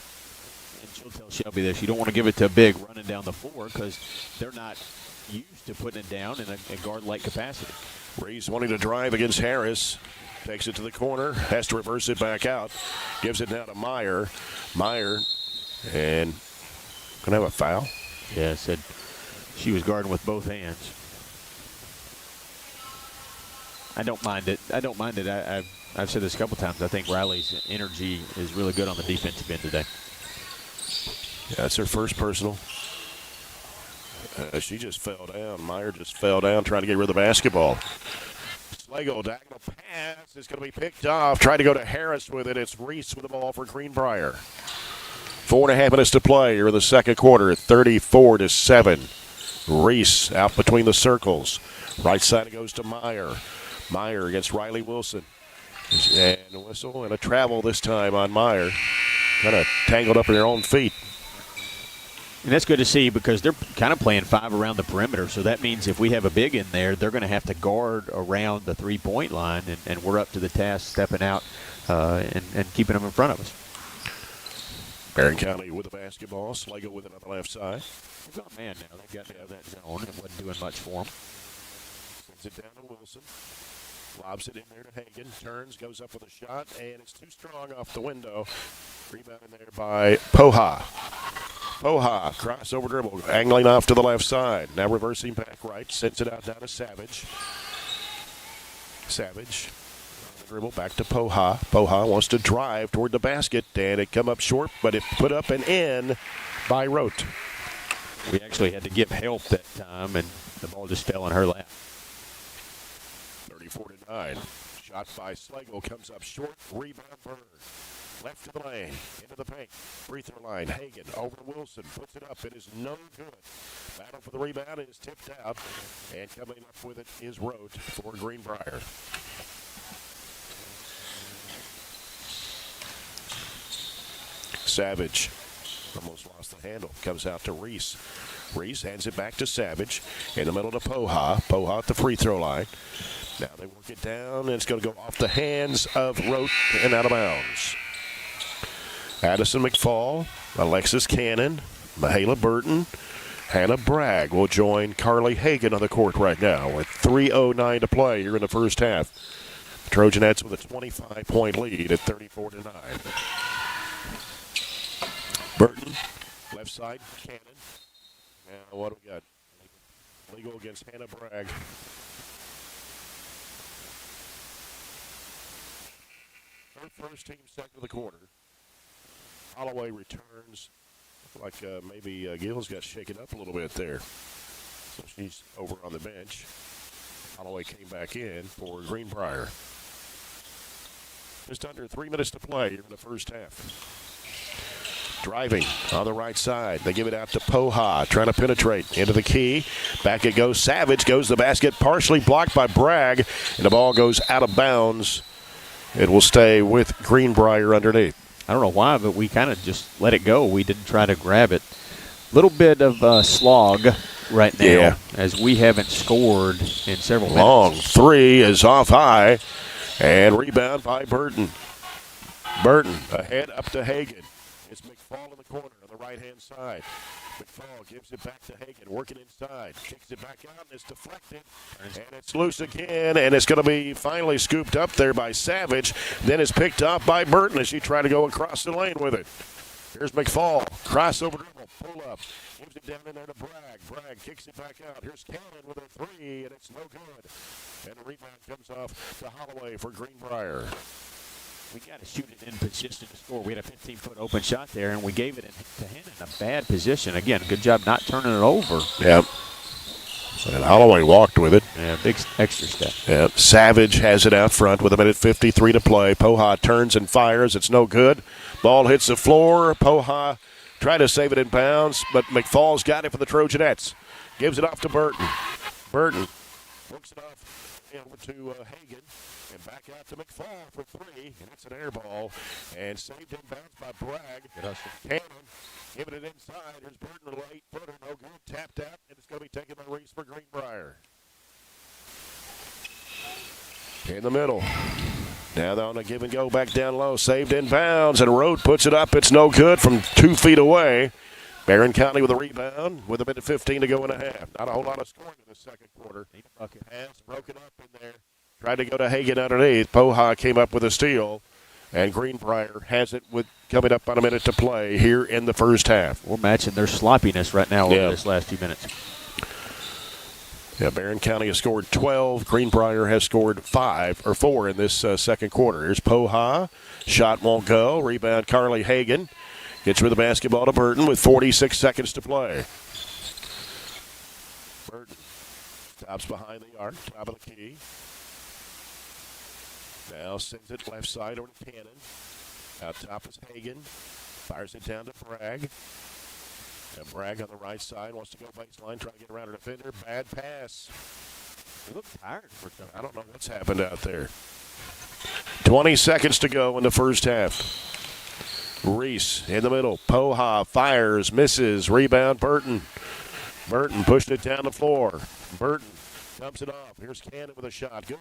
and she'll tell Shelby this, you don't want to give it to a big running down the floor because they're not used to putting it down in a guard-like capacity. Reese wanting to drive against Harris. Takes it to the corner. Has to reverse it back out. Gives it now to Meyer. And going to have a foul? Yeah, it said she was guarding with both hands. I don't mind it. I've said this a couple times. I think Riley's energy is really good on the defensive end today. Yeah, that's her first personal. She just fell down. Meyer just fell down trying to get rid of the basketball. Slagle, diagonal pass is going to be picked off. Tried to go to Harris with it. It's Reese with the ball for Greenbrier. 4.5 minutes to play here in the second quarter. 34-7. Reese out between the circles. Right side it goes to Meyer. Meyer against Riley Wilson. And a whistle and a travel this time on Meyer. Kind of tangled up in their own feet. And that's good to see because they're kind of playing 5 around the perimeter. So that means if we have a big in there, they're going to have to guard around the 3-point line. And we're up to the task stepping out and keeping them in front of us. Barren County with the basketball. Slagle with it on the left side. They've got man now. They've got to have that zone. It wasn't doing much for them. Sends it down to Wilson. Lobs it in there to Hagan. Turns, goes up with a shot, and it's too strong off the window. Rebound in there by Poha. Poha, crossover dribble, angling off to the left side. Now reversing back right. Sends it out down to Savage. Savage. Dribble back to Poha. Poha wants to drive toward the basket, and it come up short, but it put up and in by Rote. We actually had to give help that time, and the ball just fell in her lap. 34-9. Shot by Slagle comes up short. Rebound Bird. Left to the lane. Into the paint. Free throw line. Hagan over to Wilson. Puts it up. It is no good. Battle for the rebound. It is tipped out. And coming up with it is Rote for Greenbrier. Savage almost lost the handle. Comes out to Reese. Reese hands it back to Savage. In the middle to Poha. Poha at the free throw line. Now they work it down, and it's going to go off the hands of Rote and out of bounds. Addison McFall, Alexis Cannon, Mahala Burton, Hannah Bragg will join Carly Hagan on the court right now with 3:09 to play here in the first half. The Trojanettes with a 25-point lead at 34-9. Burton, left side, Cannon. Now what do we got? Legal against Hannah Bragg. Her first team second of the quarter. Holloway returns. Like maybe Gills got shaken up a little bit there. So she's over on the bench. Holloway came back in for Greenbrier. Just under 3 minutes to play here in the first half. Driving on the right side. They give it out to Poha, trying to penetrate into the key. Back it goes. Savage goes to the basket, partially blocked by Bragg, and the ball goes out of bounds. It will stay with Greenbrier underneath. I don't know why, but we kind of just let it go. We didn't try to grab it. Little bit of slog right now as we haven't scored in several minutes. Long three is off high, and rebound by Burton. Burton ahead up to Hagan. It's McFall in the corner on the right-hand side. McFall gives it back to Hagan, working inside. Kicks it back out, and it's deflected. And it's loose again, and it's going to be finally scooped up there by Savage. Then it's picked up by Burton as she tried to go across the lane with it. Here's McFall. Crossover dribble. Pull up. Gives it down in there to Bragg. Bragg kicks it back out. Here's Cannon with a three, and it's no good. And the rebound comes off to Holloway for Greenbrier. We got to shoot it in position to score. We had a 15-foot open shot there, and we gave it to Hennon in a bad position. Again, good job not turning it over. Yep. And Holloway walked with it. Yeah, big extra step. Yep. Savage has it out front with 1:53 to play. Poha turns and fires. It's no good. Ball hits the floor. Poha tried to save it in bounds, but McFall's got it for the Trojanettes. Gives it off to Burton. Burton works it off over to Hagan. And back out to McFall for three, and it's an air ball. And saved in bounds by Bragg. Cannon giving it inside. Here's Burton with a late footer, no good. Tapped out, and it's going to be taken by Reese for Greenbrier. In the middle. Now they're on a give and go back down low. Saved in bounds, and Rote puts it up. It's no good from 2 feet away. Barren County with a rebound with 1:15 to go in a half. Not a whole lot of scoring in the second quarter. Pass broken up in there. Tried to go to Hagan underneath. Poha came up with a steal, and Greenbrier has it with coming up on a minute to play here in the first half. We're matching their sloppiness right now over this last few minutes. Yeah, Barren County has scored 12. Greenbrier has scored 4 in this second quarter. Here's Poha. Shot won't go. Rebound Carly Hagan. Gets with the basketball to Burton with 46 seconds to play. Burton stops behind the arc, top of the key. Now sends it left side over to Cannon. Out top is Hagan. Fires it down to Bragg. And Bragg on the right side wants to go baseline, try to get around a defender. Bad pass. He looked tired for some. I don't know what's happened out there. 20 seconds to go in the first half. Reese in the middle. Poha fires, misses. Rebound, Burton. Burton pushed it down the floor. Burton dumps it off. Here's Cannon with a shot. Good.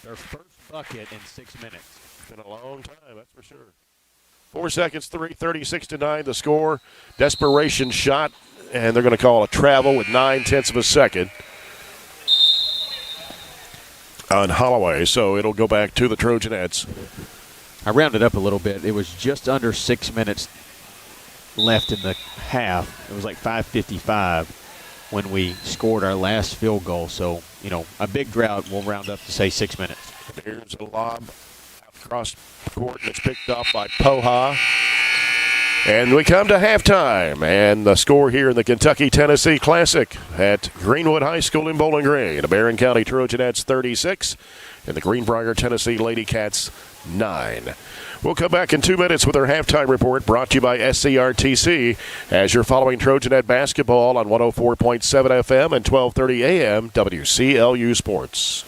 Their first bucket in 6 minutes. It's been a long time, that's for sure. 4 seconds, 36-9 the score. Desperation shot, and they're going to call a travel with 9/10 of a second on Holloway, so it'll go back to the Trojanettes. I rounded up a little bit. It was just under 6 minutes left in the half. It was like 5:55 when we scored our last field goal. So, a big drought, we'll round up to say 6 minutes. Here's a lob across the court, and it's picked off by Poha. And we come to halftime, and the score here in the Kentucky-Tennessee Classic at Greenwood High School in Bowling Green. The Barren County Trojanettes 36 and the Greenbrier, Tennessee Lady-Cats 9. We'll come back in 2 minutes with our halftime report brought to you by SCRTC as you're following Trojanet basketball on 104.7 FM and 1230 AM WCLU Sports.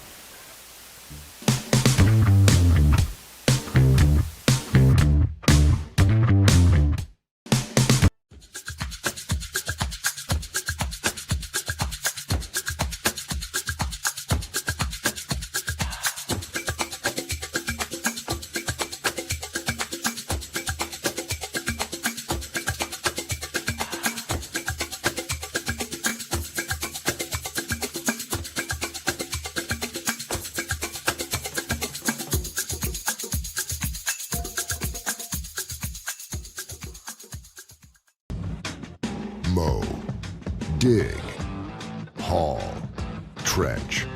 Mow, dig, haul, trench.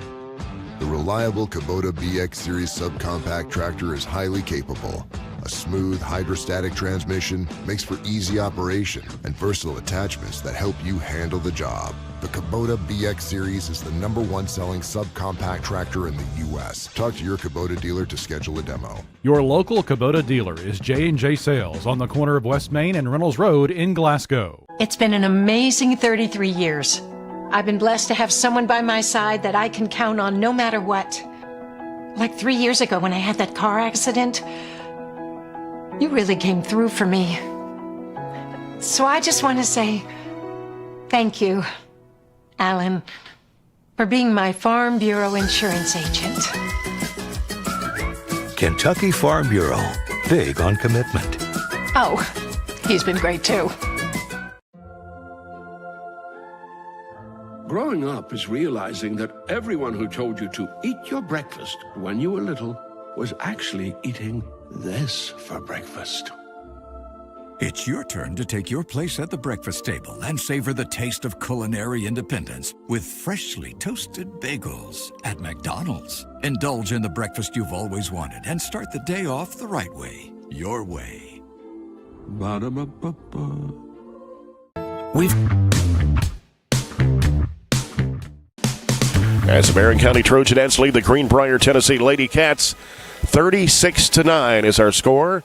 The reliable Kubota BX Series subcompact tractor is highly capable. A smooth hydrostatic transmission makes for easy operation and versatile attachments that help you handle the job. The Kubota BX Series is the #1 selling subcompact tractor in the U.S. Talk to your Kubota dealer to schedule a demo. Your local Kubota dealer is J&J Sales on the corner of West Main and Reynolds Road in Glasgow. It's been an amazing 33 years. I've been blessed to have someone by my side that I can count on no matter what. Like 3 years ago when I had that car accident, you really came through for me. So I just want to say thank you, Alan, for being my Farm Bureau insurance agent. Kentucky Farm Bureau, big on commitment. Oh, he's been great too. Growing up is realizing that everyone who told you to eat your breakfast when you were little was actually eating this for breakfast. It's your turn to take your place at the breakfast table and savor the taste of culinary independence with freshly toasted bagels at McDonald's. Indulge in the breakfast you've always wanted and start the day off the right way, your way. Ba-da-ba-ba-ba. As the Barren County Trojanettes lead the Greenbrier, Tennessee Lady-Cats, 36-9 is our score.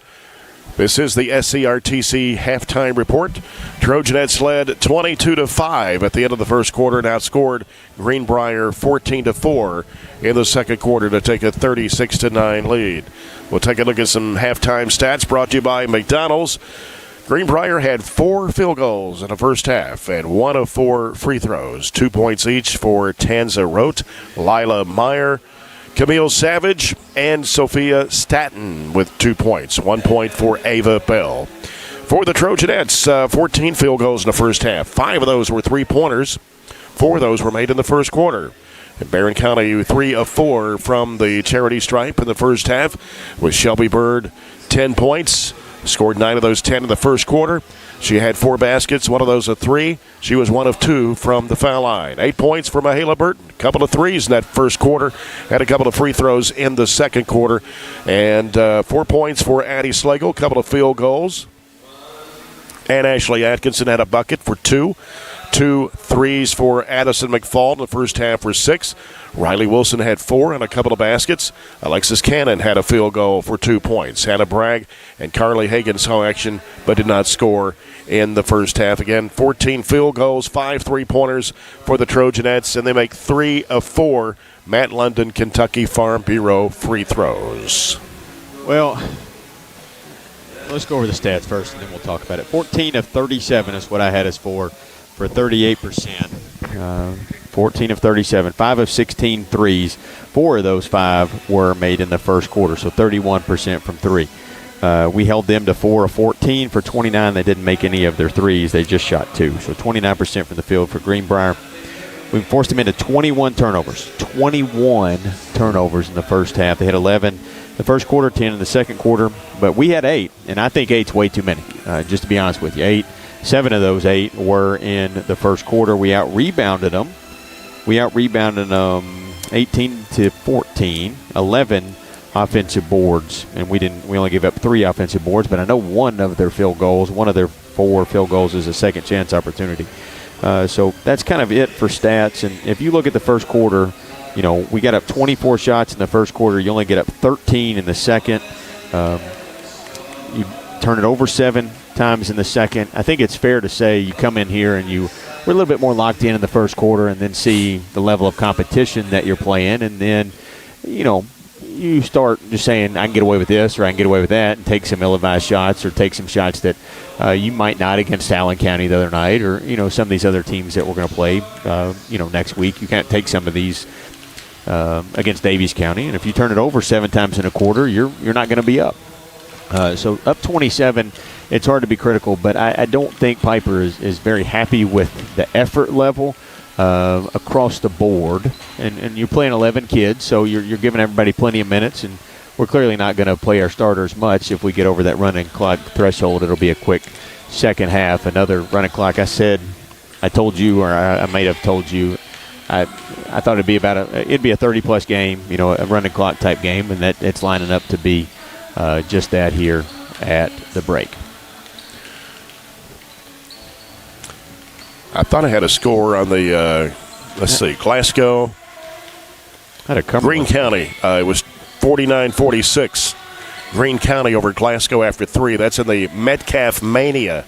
This is the SCRTC halftime report. Trojanettes led 22-5 at the end of the first quarter and outscored Greenbrier 14-4 in the second quarter to take a 36-9 lead. We'll take a look at some halftime stats brought to you by McDonald's. Greenbrier had 4 field goals in the first half and 1 of 4 free throws. 2 points each for Tanza Rote, Lila Meyer, Camille Savage, and Sophia Staton with 2 points. 1 point for Ava Bell. For the Trojanettes, 14 field goals in the first half. 5 of those were three-pointers. 4 of those were made in the first quarter. And Barren County, 3 of 4 from the charity stripe in the first half, with Shelby Bird 10 points. Scored 9 of those 10 in the first quarter. She had 4 baskets, 1 of those a 3. She was 1 of 2 from the foul line. 8 points for Mahala Burton. A couple of threes in that first quarter. Had a couple of free throws in the second quarter. And 4 points for Addie Slagle. A couple of field goals. And Ashley Atkinson had a bucket for 2. 2 threes for Addison McFall in the first half for 6. Riley Wilson had 4 and a couple of baskets. Alexis Cannon had a field goal for 2 points. Hannah Bragg and Carly Hagan saw action but did not score in the first half. Again, 14 field goals, 5 3-pointers for the Trojanettes, and they make 3 of 4 Matt London Kentucky Farm Bureau free throws. Well, let's go over the stats first, and then we'll talk about it. 14 of 37 is what I had us for 38%. 14 of 37, 5 of 16 threes. 4 of those 5 were made in the first quarter, so 31% from 3. We held them to 4 of 14 for 29. They didn't make any of their threes. They just shot 2, so 29% from the field for Greenbrier. We forced them into 21 turnovers. 21 turnovers in the first half. They had 11 the first quarter, 10 in the second quarter, but we had 8, and I think 8's way too many, just to be honest with you. 8. 7 of those 8 were in the first quarter. We out-rebounded them. 18 to 14, 11 offensive boards, and we only gave up 3 offensive boards, but I know one of their 4 field goals is a second chance opportunity. So that's kind of it for stats. And if you look at the first quarter, we got up 24 shots in the first quarter. You only get up 13 in the second. You turn it over 7 times in the second. I think it's fair to say you come in here and we're a little bit more locked in the first quarter, and then see the level of competition that you're playing, and then you start just saying, I can get away with this or I can get away with that, and take some ill-advised shots or take some shots that you might not against Allen County the other night, or some of these other teams that we're going to play next week. You can't take some of these against Davies County, and if you turn it over 7 times in a quarter, you're not going to be up. So up 27, it's hard to be critical, but I don't think Piper is very happy with the effort level across the board. And you're playing 11 kids, so you're giving everybody plenty of minutes, and we're clearly not going to play our starters much. If we get over that running clock threshold, it'll be a quick second half. Another running clock. I told you, or I may have told you, I thought it'd be a 30-plus game, a running clock type game, and that it's lining up to be just that here at the break. I thought I had a score on the, Glasgow. Greene County. It was 49-46. Greene County over Glasgow after 3. That's in the Metcalf Mania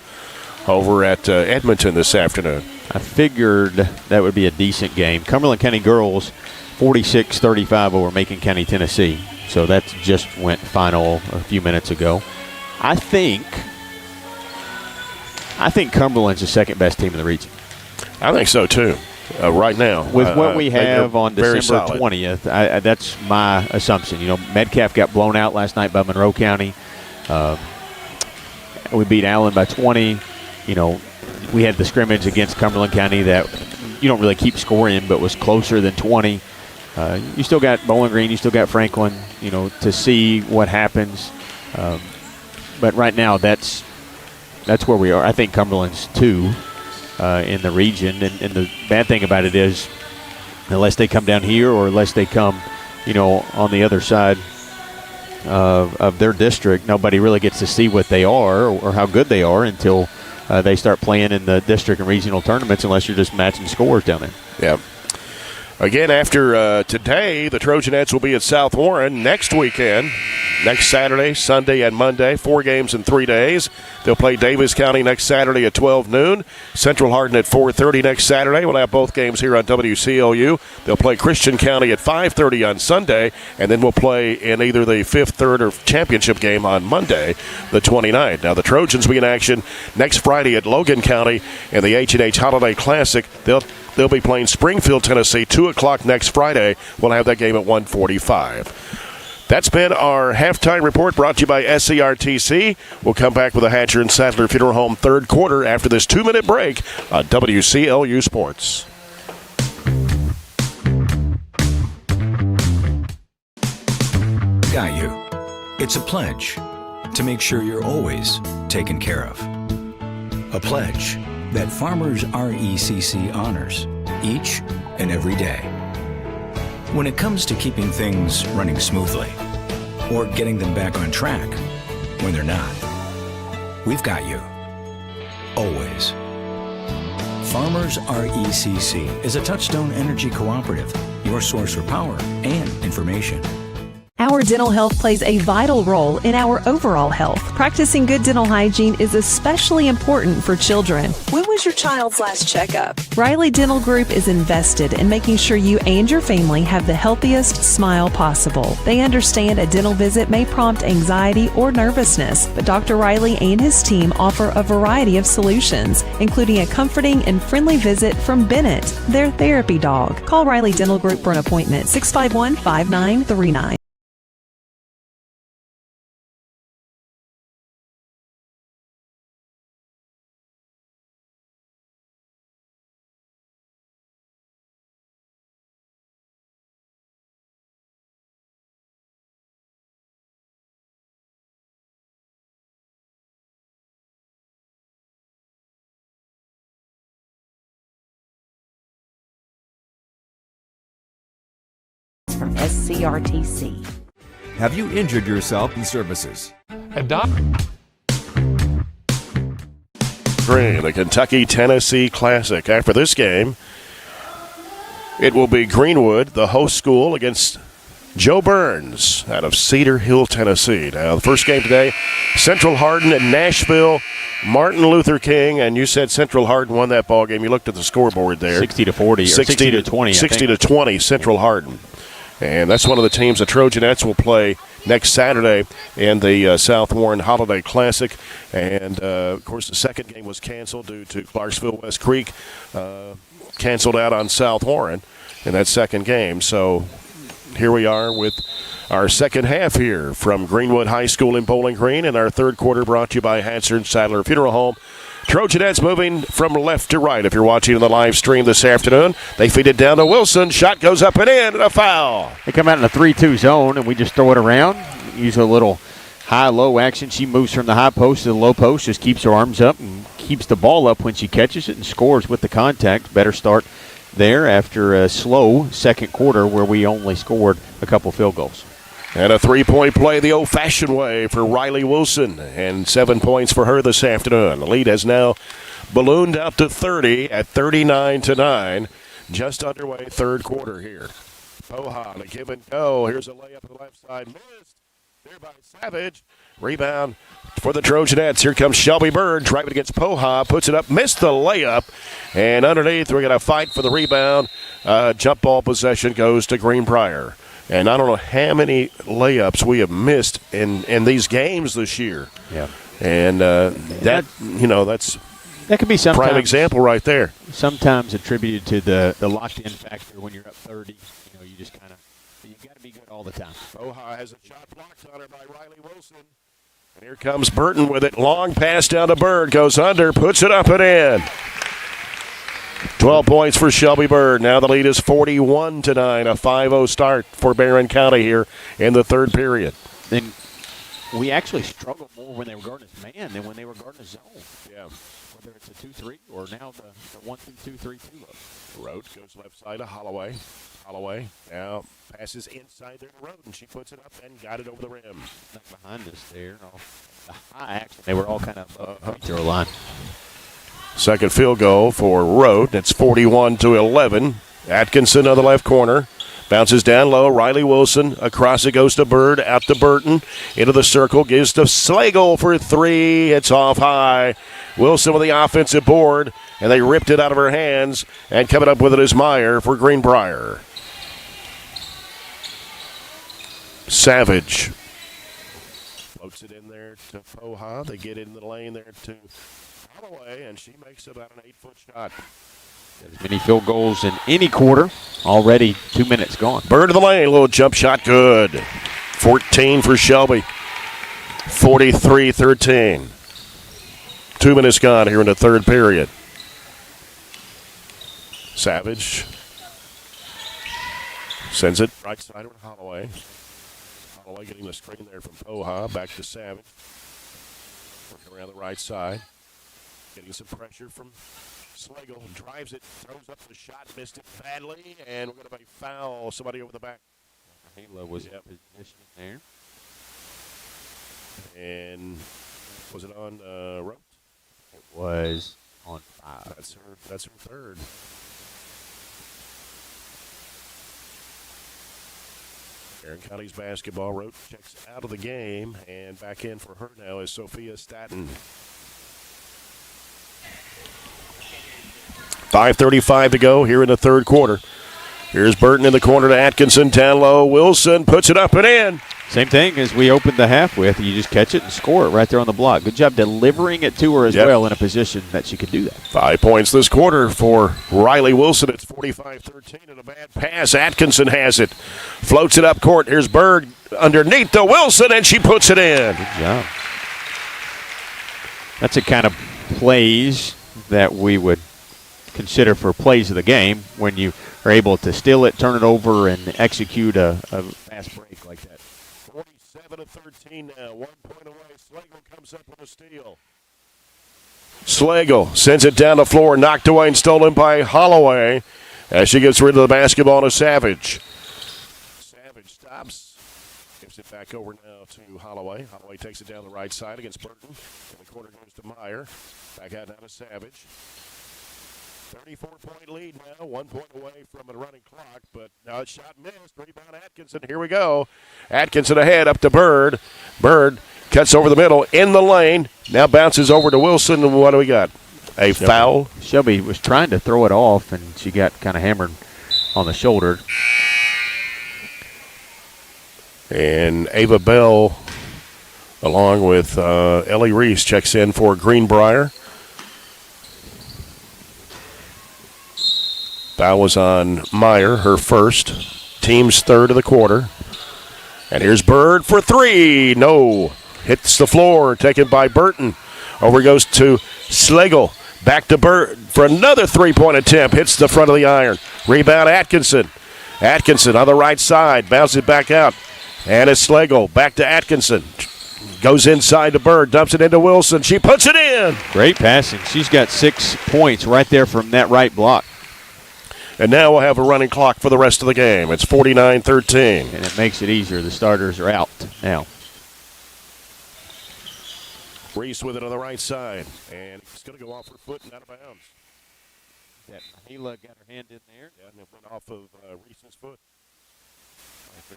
over at Edmonton this afternoon. I figured that would be a decent game. Cumberland County girls 46-35 over Macon County, Tennessee. So that just went final a few minutes ago. I think Cumberland's the second best team in the region. I think so too. Right now, with what we have on December 20th, that's my assumption. Metcalf got blown out last night by Monroe County. We beat Allen by 20. We had the scrimmage against Cumberland County that you don't really keep scoring, but was closer than 20. You still got Bowling Green, you still got Franklin, to see what happens. But right now, that's where we are. I think Cumberland's 2 in the region, and the bad thing about it is, unless they come down here or unless they come, on the other side of their district, nobody really gets to see what they are or how good they are until they start playing in the district and regional tournaments, unless you're just matching scores down there. Yeah. Again, after today, the Trojanettes will be at South Warren next weekend, next Saturday, Sunday, and Monday. 4 games in 3 days. They'll play Davis County next Saturday at 12 noon. Central Hardin at 4:30 next Saturday. We'll have both games here on WCLU. They'll play Christian County at 5:30 on Sunday, and then we'll play in either the 5th, 3rd, or championship game on Monday, the 29th. Now, the Trojans will be in action next Friday at Logan County in the H&H Holiday Classic. They'll be playing Springfield, Tennessee, 2 o'clock next Friday. We'll have that game at 1:45. That's been our halftime report brought to you by SCRTC. We'll come back with a Hatcher and Sadler Funeral Home third quarter after this 2-minute break on WCLU Sports. Got you. It's a pledge to make sure you're always taken care of. A pledge that Farmers RECC honors each and every day. When it comes to keeping things running smoothly or getting them back on track when they're not, we've got you. always. Farmers RECC is a Touchstone Energy Cooperative, your source for power and information. Our dental health plays a vital role in our overall health. Practicing good dental hygiene is especially important for children. When was your child's last checkup? Riley Dental Group is invested in making sure you and your family have the healthiest smile possible. They understand a dental visit may prompt anxiety or nervousness, but Dr. Riley and his team offer a variety of solutions, including a comforting and friendly visit from Bennett, their therapy dog. Call Riley Dental Group for an appointment, 651-5939. From SCRTC. Have you injured yourself in services? Green, the Kentucky-Tennessee Classic. After this game, it will be Greenwood, the host school, against Joe Burns out of Cedar Hill, Tennessee. Now, the first game today, Central Hardin and Nashville, Martin Luther King, and you said Central Hardin won that ball game. You looked at the scoreboard there. 60-40 or 60-20. 60-20, Central Hardin. And that's one of the teams the Trojanettes will play next Saturday in the South Warren Holiday Classic. And, of course, the second game was canceled due to Clarksville West Creek canceled out on South Warren in that second game. So here we are with our second half here from Greenwood High School in Bowling Green, and our third quarter brought to you by Hansard Sadler Funeral Home. Trojanettes moving from left to right. If you're watching on the live stream this afternoon, they feed it down to Wilson. Shot goes up and in, and a foul. They come out in a 3-2 zone, and we just throw it around. Use a little high-low action. She moves from the high post to the low post, just keeps her arms up and keeps the ball up when she catches it and scores with the contact. Better start there after a slow second quarter where we only scored a couple field goals. And a three-point play the old-fashioned way for Riley Wilson, and 7 points for her this afternoon. The lead has now ballooned up to 30 at 39-9. Just underway, third quarter here. Poha, a give and go. Here's a layup to the left side. Missed. There by Savage. Rebound for the Trojanettes. Here comes Shelby Bird driving against Poha. Puts it up. Missed the layup. And underneath, we're going to fight for the rebound. Jump ball possession goes to Greenbrier. And I don't know how many layups we have missed in these games this year. Yeah. And that could be sometimes, prime example right there. Sometimes attributed to the locked-in factor when you're up 30. You just kind of, you got to be good all the time. Poha has a shot blocked on her by Riley Wilson. And here comes Burton with it. Long pass down to Bird. Goes under, puts it up and in. 12 points for Shelby Bird. Now the lead is 41-9. A 5-0 start for Barren County here in the third period. Then we actually struggled more when they were guarding us man than when they were guarding us zone. Yeah. Whether it's a 2-3 or now the 1-2-3-2 look. Road goes left side to Holloway. Holloway now passes inside there to Road, and she puts it up and got it over the rim. Not behind us there. No. The high action, they were all kind of free throw line. Second field goal for Road. It's 41-11. Atkinson on the left corner. Bounces down low. Riley Wilson. Across it goes to Bird. Out to Burton. Into the circle. Gives to Slagle for three. It's off high. Wilson with the offensive board. And they ripped it out of her hands. And coming up with it is Meyer for Greenbrier. Savage. Floats it in there to Poha. They get in the lane there to Holloway, and she makes about an 8-foot shot. As many field goals in any quarter. Already 2 minutes gone. Bird of the lane, little jump shot, good. 14 for Shelby. 43-13. 2 minutes gone here in the third period. Savage sends it right side over to Holloway. Holloway getting the screen there from Poha. Back to Savage. Working around the right side. Getting some pressure from Slagle. Drives it, throws up the shot, missed it badly, and we're going to foul somebody over the back. Halo was in position there. And was it on Rote? It was on 5. That's her third. Barren County's basketball rope checks out of the game, and back in for her now is Sophia Staton. 5:35 to go here in the third quarter. Here's Burton in the corner to Atkinson, down low. Wilson puts it up and in. Same thing as we opened the half with. You just catch it and score it right there on the block. Good job delivering it to her as well in a position that she could do that. 5 points this quarter for Riley Wilson. It's 45-13 and a bad pass. Atkinson has it. Floats it up court. Here's Berg underneath the Wilson, and she puts it in. Good job. That's the kind of plays that we would consider for plays of the game when you are able to steal it, turn it over, and execute a fast break like that. 47-13 now. 1 point away. Slagle comes up with a steal. Slagle sends it down the floor, knocked away and stolen by Holloway as she gets rid of the basketball to Savage. Savage stops. Gives it back over now to Holloway. Holloway takes it down the right side against Burton. In the corner goes to Meyer. Back out now to Savage. 34-point lead now, 1 point away from a running clock, but now it's shot missed. Rebound Atkinson. Here we go. Atkinson ahead up to Bird. Bird cuts over the middle in the lane. Now bounces over to Wilson. And what do we got? A foul. Shelby was trying to throw it off, and she got kind of hammered on the shoulder. And Ava Bell, along with Ellie Reese, checks in for Greenbrier. Foul was on Meyer, her first. Team's third of the quarter. And here's Bird for three. No. Hits the floor, taken by Burton. Over goes to Slagle. Back to Bird for another three-point attempt. Hits the front of the iron. Rebound Atkinson. Atkinson on the right side. Bounces it back out. And it's Slagle. Back to Atkinson. Goes inside to Bird. Dumps it into Wilson. She puts it in. Great passing. She's got 6 points right there from that right block. And now we'll have a running clock for the rest of the game. It's 49-13. And it makes it easier. The starters are out now. Reese with it on the right side. And it's going to go off her foot and out of bounds. Yeah, Mahela got her hand in there. Yeah, and it went off of Reese's foot.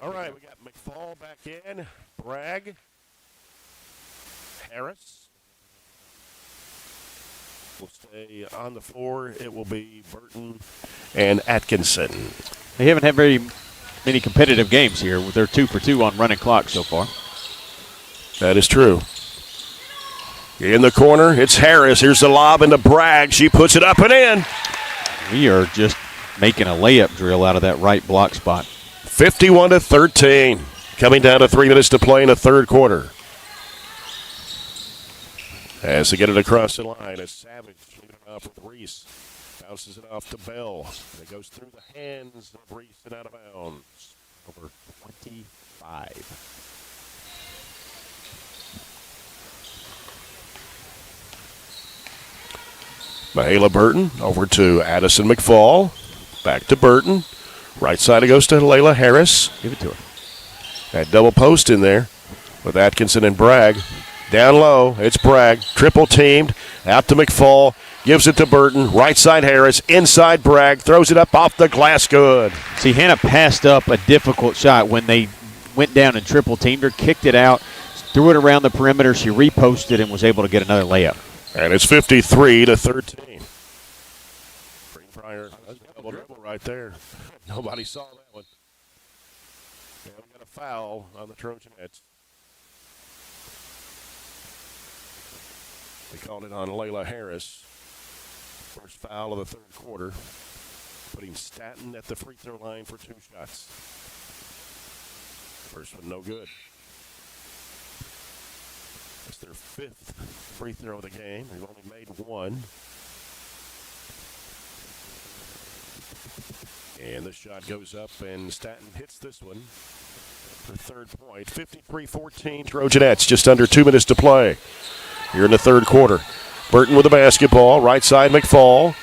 All right, we got McFall back in. Bragg. Harris will stay on the floor. It will be Burton and Atkinson. They haven't had very many competitive games here. They're 2 for 2 on running clock so far. That is true. In the corner, it's Harris. Here's the lob into Bragg. She puts it up and in. We are just making a layup drill out of that right block spot. 51-13. Coming down to 3 minutes to play in the third quarter. As they get it across the line, it's Savage leaving it off with Reese. Bounces it off to Bell. And it goes through the hands of Reese and out of bounds. Over 25. Mahela Burton over to Addison McFall. Back to Burton. Right side it goes to Layla Harris. Give it to her. That double post in there with Atkinson and Bragg. Down low, it's Bragg. Triple teamed. Out to McFall. Gives it to Burton. Right side Harris. Inside Bragg. Throws it up off the glass. Good. See, Hannah passed up a difficult shot when they went down and triple teamed her. Kicked it out. Threw it around the perimeter. She reposted and was able to get another layup. And it's 53-13. Greenbrier, double dribble right there. Nobody saw that one. Yeah, we got a foul on the Trojanettes. They called it on Layla Harris. First foul of the third quarter. Putting Staton at the free throw line for 2 shots. First one no good. It's their 5th free throw of the game. They've only made 1. And the shot goes up, and Staton hits this one for third point. 53-14 Trojanettes, just under 2 minutes to play here in the third quarter. Burton with the basketball. Right side McFall.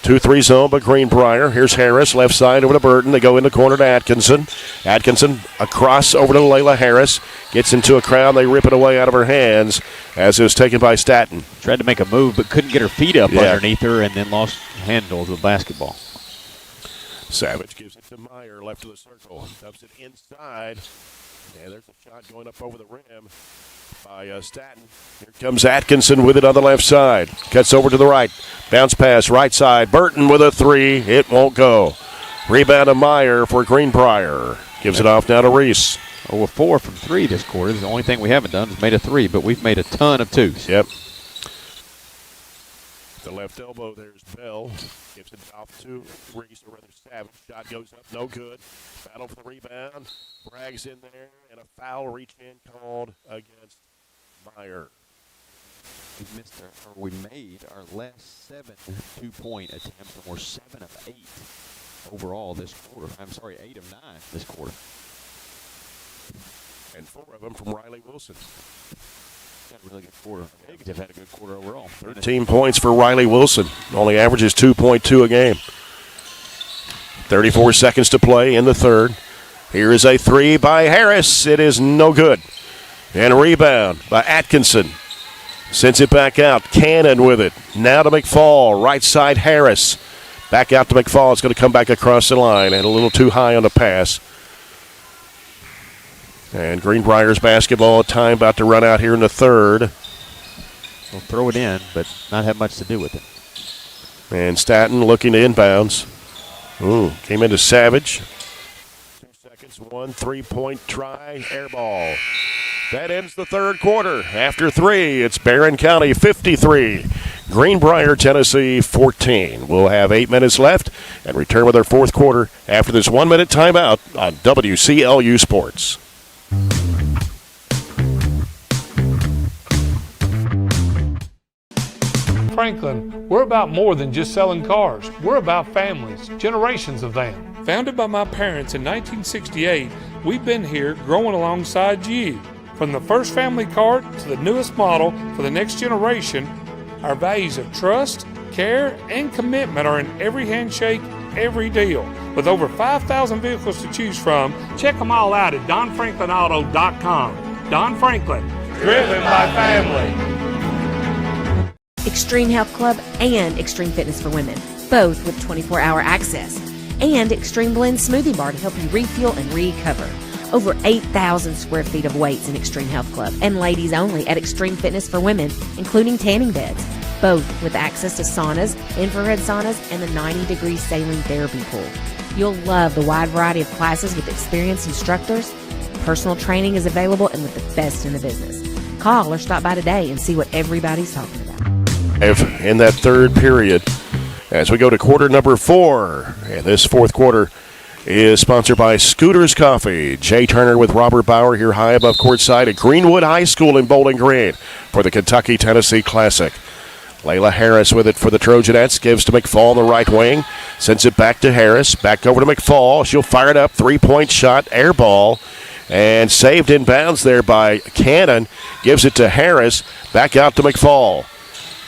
2-3 zone, but Greenbrier. Here's Harris, left side over to Burton. They go in the corner to Atkinson. Atkinson across over to Layla Harris. Gets into a crowd. They rip it away out of her hands as it was taken by Staton. Tried to make a move, but couldn't get her feet up underneath her and then lost handle of the basketball. Savage gives it to Meyer, left of the circle. Dumps it inside. And there's a shot going up over the rim by Staton. Here comes Atkinson with it on the left side. Cuts over to the right. Bounce pass, right side. Burton with a three. It won't go. Rebound to Meyer for Greenbrier. Gives it off now to Reese. Oh, we're 4 from 3 this quarter. The only thing we haven't done is made a 3, but we've made a ton of 2s. Yep. The left elbow, there's Bell. Gives it off to Reese, or rather Savage. Shot goes up, no good. Battle for the rebound. Bragg's in there, and a foul reach-in called against Meyer. We made our last 7 2-point attempts, and we're 7 of 8 overall this quarter. 8 of 9 this quarter. And 4 of them from Riley Wilson. Got a really good quarter. They've had a good quarter overall. 13 points for Riley Wilson. Only averages 2.2 a game. 34 seconds to play in the third. Here is a three by Harris. It is no good. And a rebound by Atkinson. Sends it back out. Cannon with it. Now to McFall. Right side Harris. Back out to McFall. It's going to come back across the line. And a little too high on the pass. And Greenbrier's basketball time about to run out here in the third. We'll throw it in, but not have much to do with it. And Staton looking to inbounds. Came into Savage. 2 seconds, 1 3-point try, air ball. That ends the third quarter. After 3, it's Barren County 53, Greenbrier, Tennessee 14. We'll have 8 minutes left and return with our fourth quarter after this 1-minute timeout on WCLU Sports. Franklin, we're about more than just selling cars. We're about families, generations of them. Founded by my parents in 1968, we've been here growing alongside you. From the first family car to the newest model for the next generation, our values of trust, care, and commitment are in every handshake, every deal. With over 5,000 vehicles to choose from, check them all out at DonFranklinAuto.com. Don Franklin, driven by family. Extreme Health Club and Extreme Fitness for Women, both with 24-hour access. And Extreme Blend Smoothie Bar to help you refuel and recover. Over 8,000 square feet of weights in Extreme Health Club, and ladies only at Extreme Fitness for Women, including tanning beds, both with access to saunas, infrared saunas, and a 90-degree saline therapy pool. You'll love the wide variety of classes with experienced instructors. Personal training is available and with the best in the business. Call or stop by today and see what everybody's talking about. In that third period, as we go to quarter number 4, and this fourth quarter is sponsored by Scooters Coffee. Jay Turner with Robert Bauer here high above courtside at Greenwood High School in Bowling Green for the Kentucky-Tennessee Classic. Layla Harris with it for the Trojanettes. Gives to McFall on the right wing. Sends it back to Harris. Back over to McFall. She'll fire it up. 3-point shot. Air ball. And saved in bounds there by Cannon. Gives it to Harris. Back out to McFall.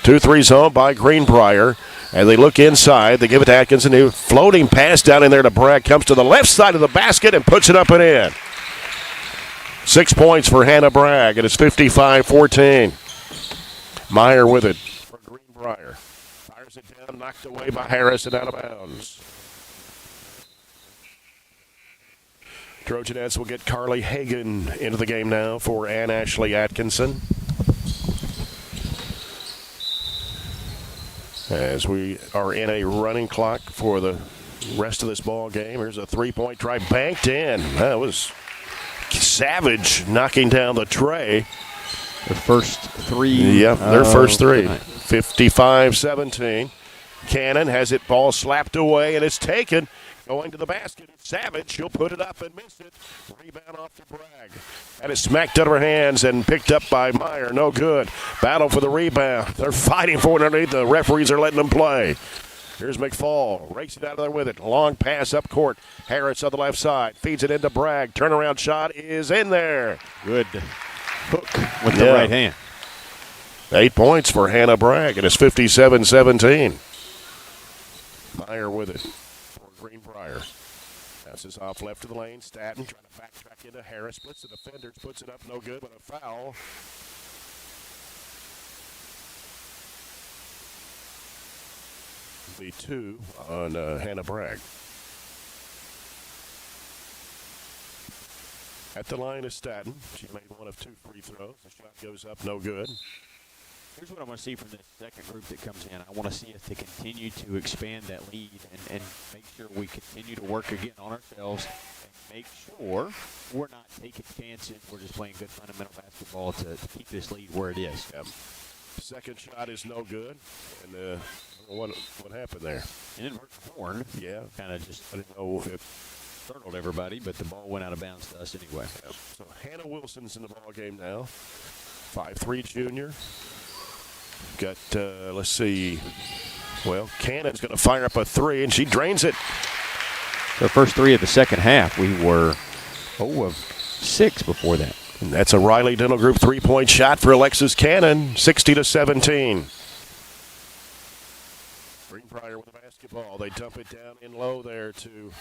2-3 zone by Greenbrier. And they look inside. They give it to Atkinson. A floating pass down in there to Bragg. Comes to the left side of the basket and puts it up and in. 6 points for Hannah Bragg. And it's 55-14. Meyer with it for Greenbrier. Fires it down. Knocked away by Harris and out of bounds. Trojanettes will get Carly Hagan into the game now for Ann Ashley Atkinson. As we are in a running clock for the rest of this ball game. Here's a 3-point try banked in. That was Savage knocking down the tray. Their first 3. Yeah, their first 3. Tonight. 55-17. Cannon has it, ball slapped away, and it's taken. Going to the basket. Savage, she'll put it up and miss it. Rebound off to Bragg. And it's smacked out of her hands and picked up by Meyer. No good. Battle for the rebound. They're fighting for it underneath. The referees are letting them play. Here's McFall. Racing out of there with it. Long pass up court. Harris on the left side. Feeds it into Bragg. Turnaround shot is in there. Good hook with the right hand. 8 points for Hannah Bragg, and it's 57-17. Meyer with it for Greenbrier. Passes off left to the lane. Staton trying to backtrack into Harris. Splits the defenders. Puts it up. No good, but a foul. Be 2 on Hannah Bragg. At the line is Staton. She made one of 2 free throws. The shot goes up. No good. Here's what I want to see from this second group that comes in. I want to see us to continue to expand that lead and make sure we continue to work again on ourselves and make sure we're not taking chances. We're just playing good fundamental basketball to keep this lead where it is. Yep. Second shot is no good. And what happened there? It didn't hurt the horn. Yeah. Kind of just, I didn't know if it startled everybody, but the ball went out of bounds to us anyway. Yep. So Hannah Wilson's in the ball game now. 5'3" junior. Got, let's see. Well, Cannon's going to fire up a 3, and she drains it. The first 3 of the second half, we were 0 of 6 before that. And that's a Riley Dental Group 3-point shot for Alexis Cannon, 60-17. Greenbrier with the basketball. They dump it down in low there to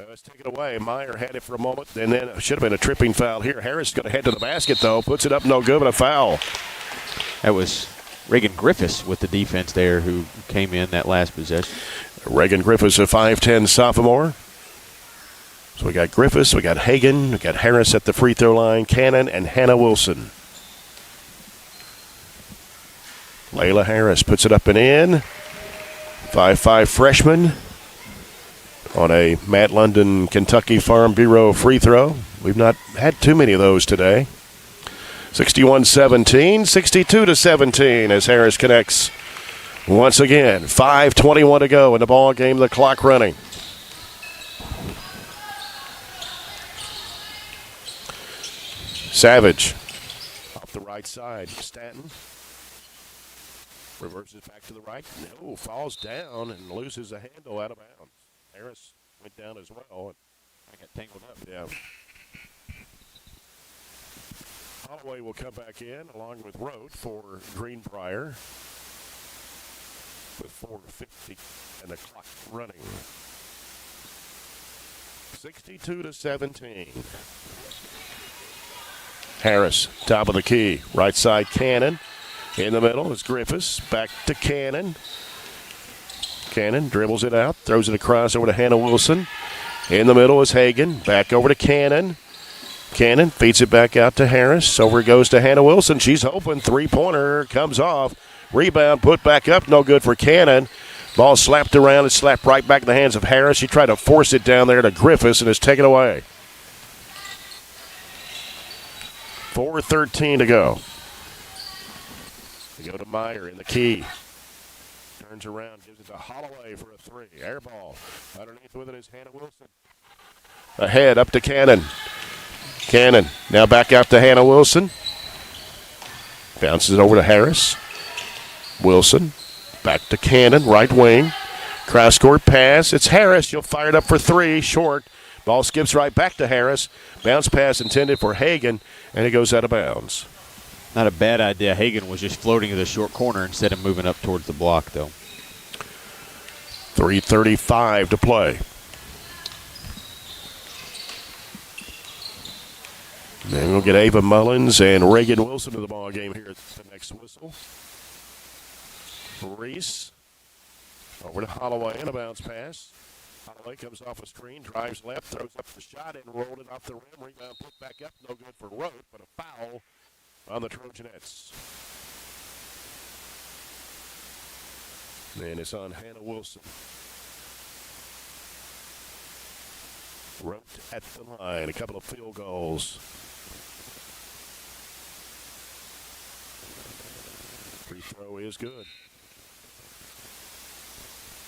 let's take it away. Meyer had it for a moment, and then it should have been a tripping foul here. Harris is going to head to the basket, though. Puts it up, no good, but a foul. That was Reagan Griffiths with the defense there who came in that last possession. Reagan Griffiths, a 5'10" sophomore. So we got Griffiths, we got Hagan, we got Harris at the free throw line, Cannon, and Hannah Wilson. Layla Harris puts it up and in. 5'5" freshman on a Matt London Kentucky Farm Bureau free throw. We've not had too many of those today. 61-17, 62-17 as Harris connects once again. 5:21 to go in the ball game, the clock running. Savage off the right side. Stanton reverses back to the right. No, falls down and loses a handle out of bounds. Harris went down as well. I got tangled up. Yeah. Holloway will come back in along with Rote for Greenbrier with 4:50 and the clock running. 62-17. Harris, top of the key. Right side, Cannon. In the middle is Griffiths. Back to Cannon. Cannon dribbles it out, throws it across over to Hannah Wilson. In the middle is Hagan. Back over to Cannon. Cannon feeds it back out to Harris. Over it goes to Hannah Wilson. She's open. Three-pointer comes off. Rebound put back up. No good for Cannon. Ball slapped around and slapped right back in the hands of Harris. She tried to force it down there to Griffiths and is taken away. 4:13 to go. They go to Meyer in the key. Turns around, gives it to Holloway for a 3. Air ball. Underneath with it is Hannah Wilson. Ahead, up to Cannon. Cannon now back out to Hannah Wilson. Bounces it over to Harris. Wilson back to Cannon, right wing. Cross-court pass. It's Harris. She'll fire it up for 3. Short. Ball skips right back to Harris. Bounce pass intended for Hagan, and it goes out of bounds. Not a bad idea. Hagan was just floating to the short corner instead of moving up towards the block, though. 3:35 to play. Then we'll get Ava Mullins and Reagan Wilson to the ball game here at the next whistle. Reese over to Holloway and a bounce pass. Holloway comes off a screen, drives left, throws up the shot, and rolled it off the rim. Rebound put back up, no good for Rote, but a foul on the Trojanettes. And it's on Hannah Wilson. Rote at the line, a couple of field goals. Free throw is good.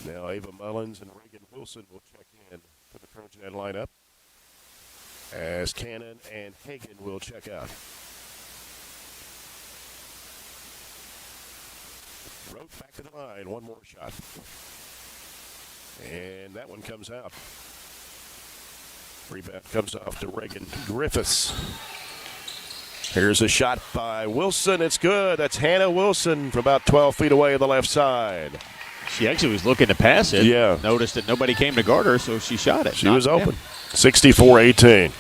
Now Ava Mullins and Reagan Wilson will check in for the Trojanet lineup as Cannon and Hagan will check out. Rote back to the line, one more shot. And that one comes out. Rebound comes off to Reagan Griffiths. Here's a shot by Wilson. It's good. That's Hannah Wilson from about 12 feet away on the left side. She actually was looking to pass it. Yeah. Noticed that nobody came to guard her, so she shot it. She was open. 64-18.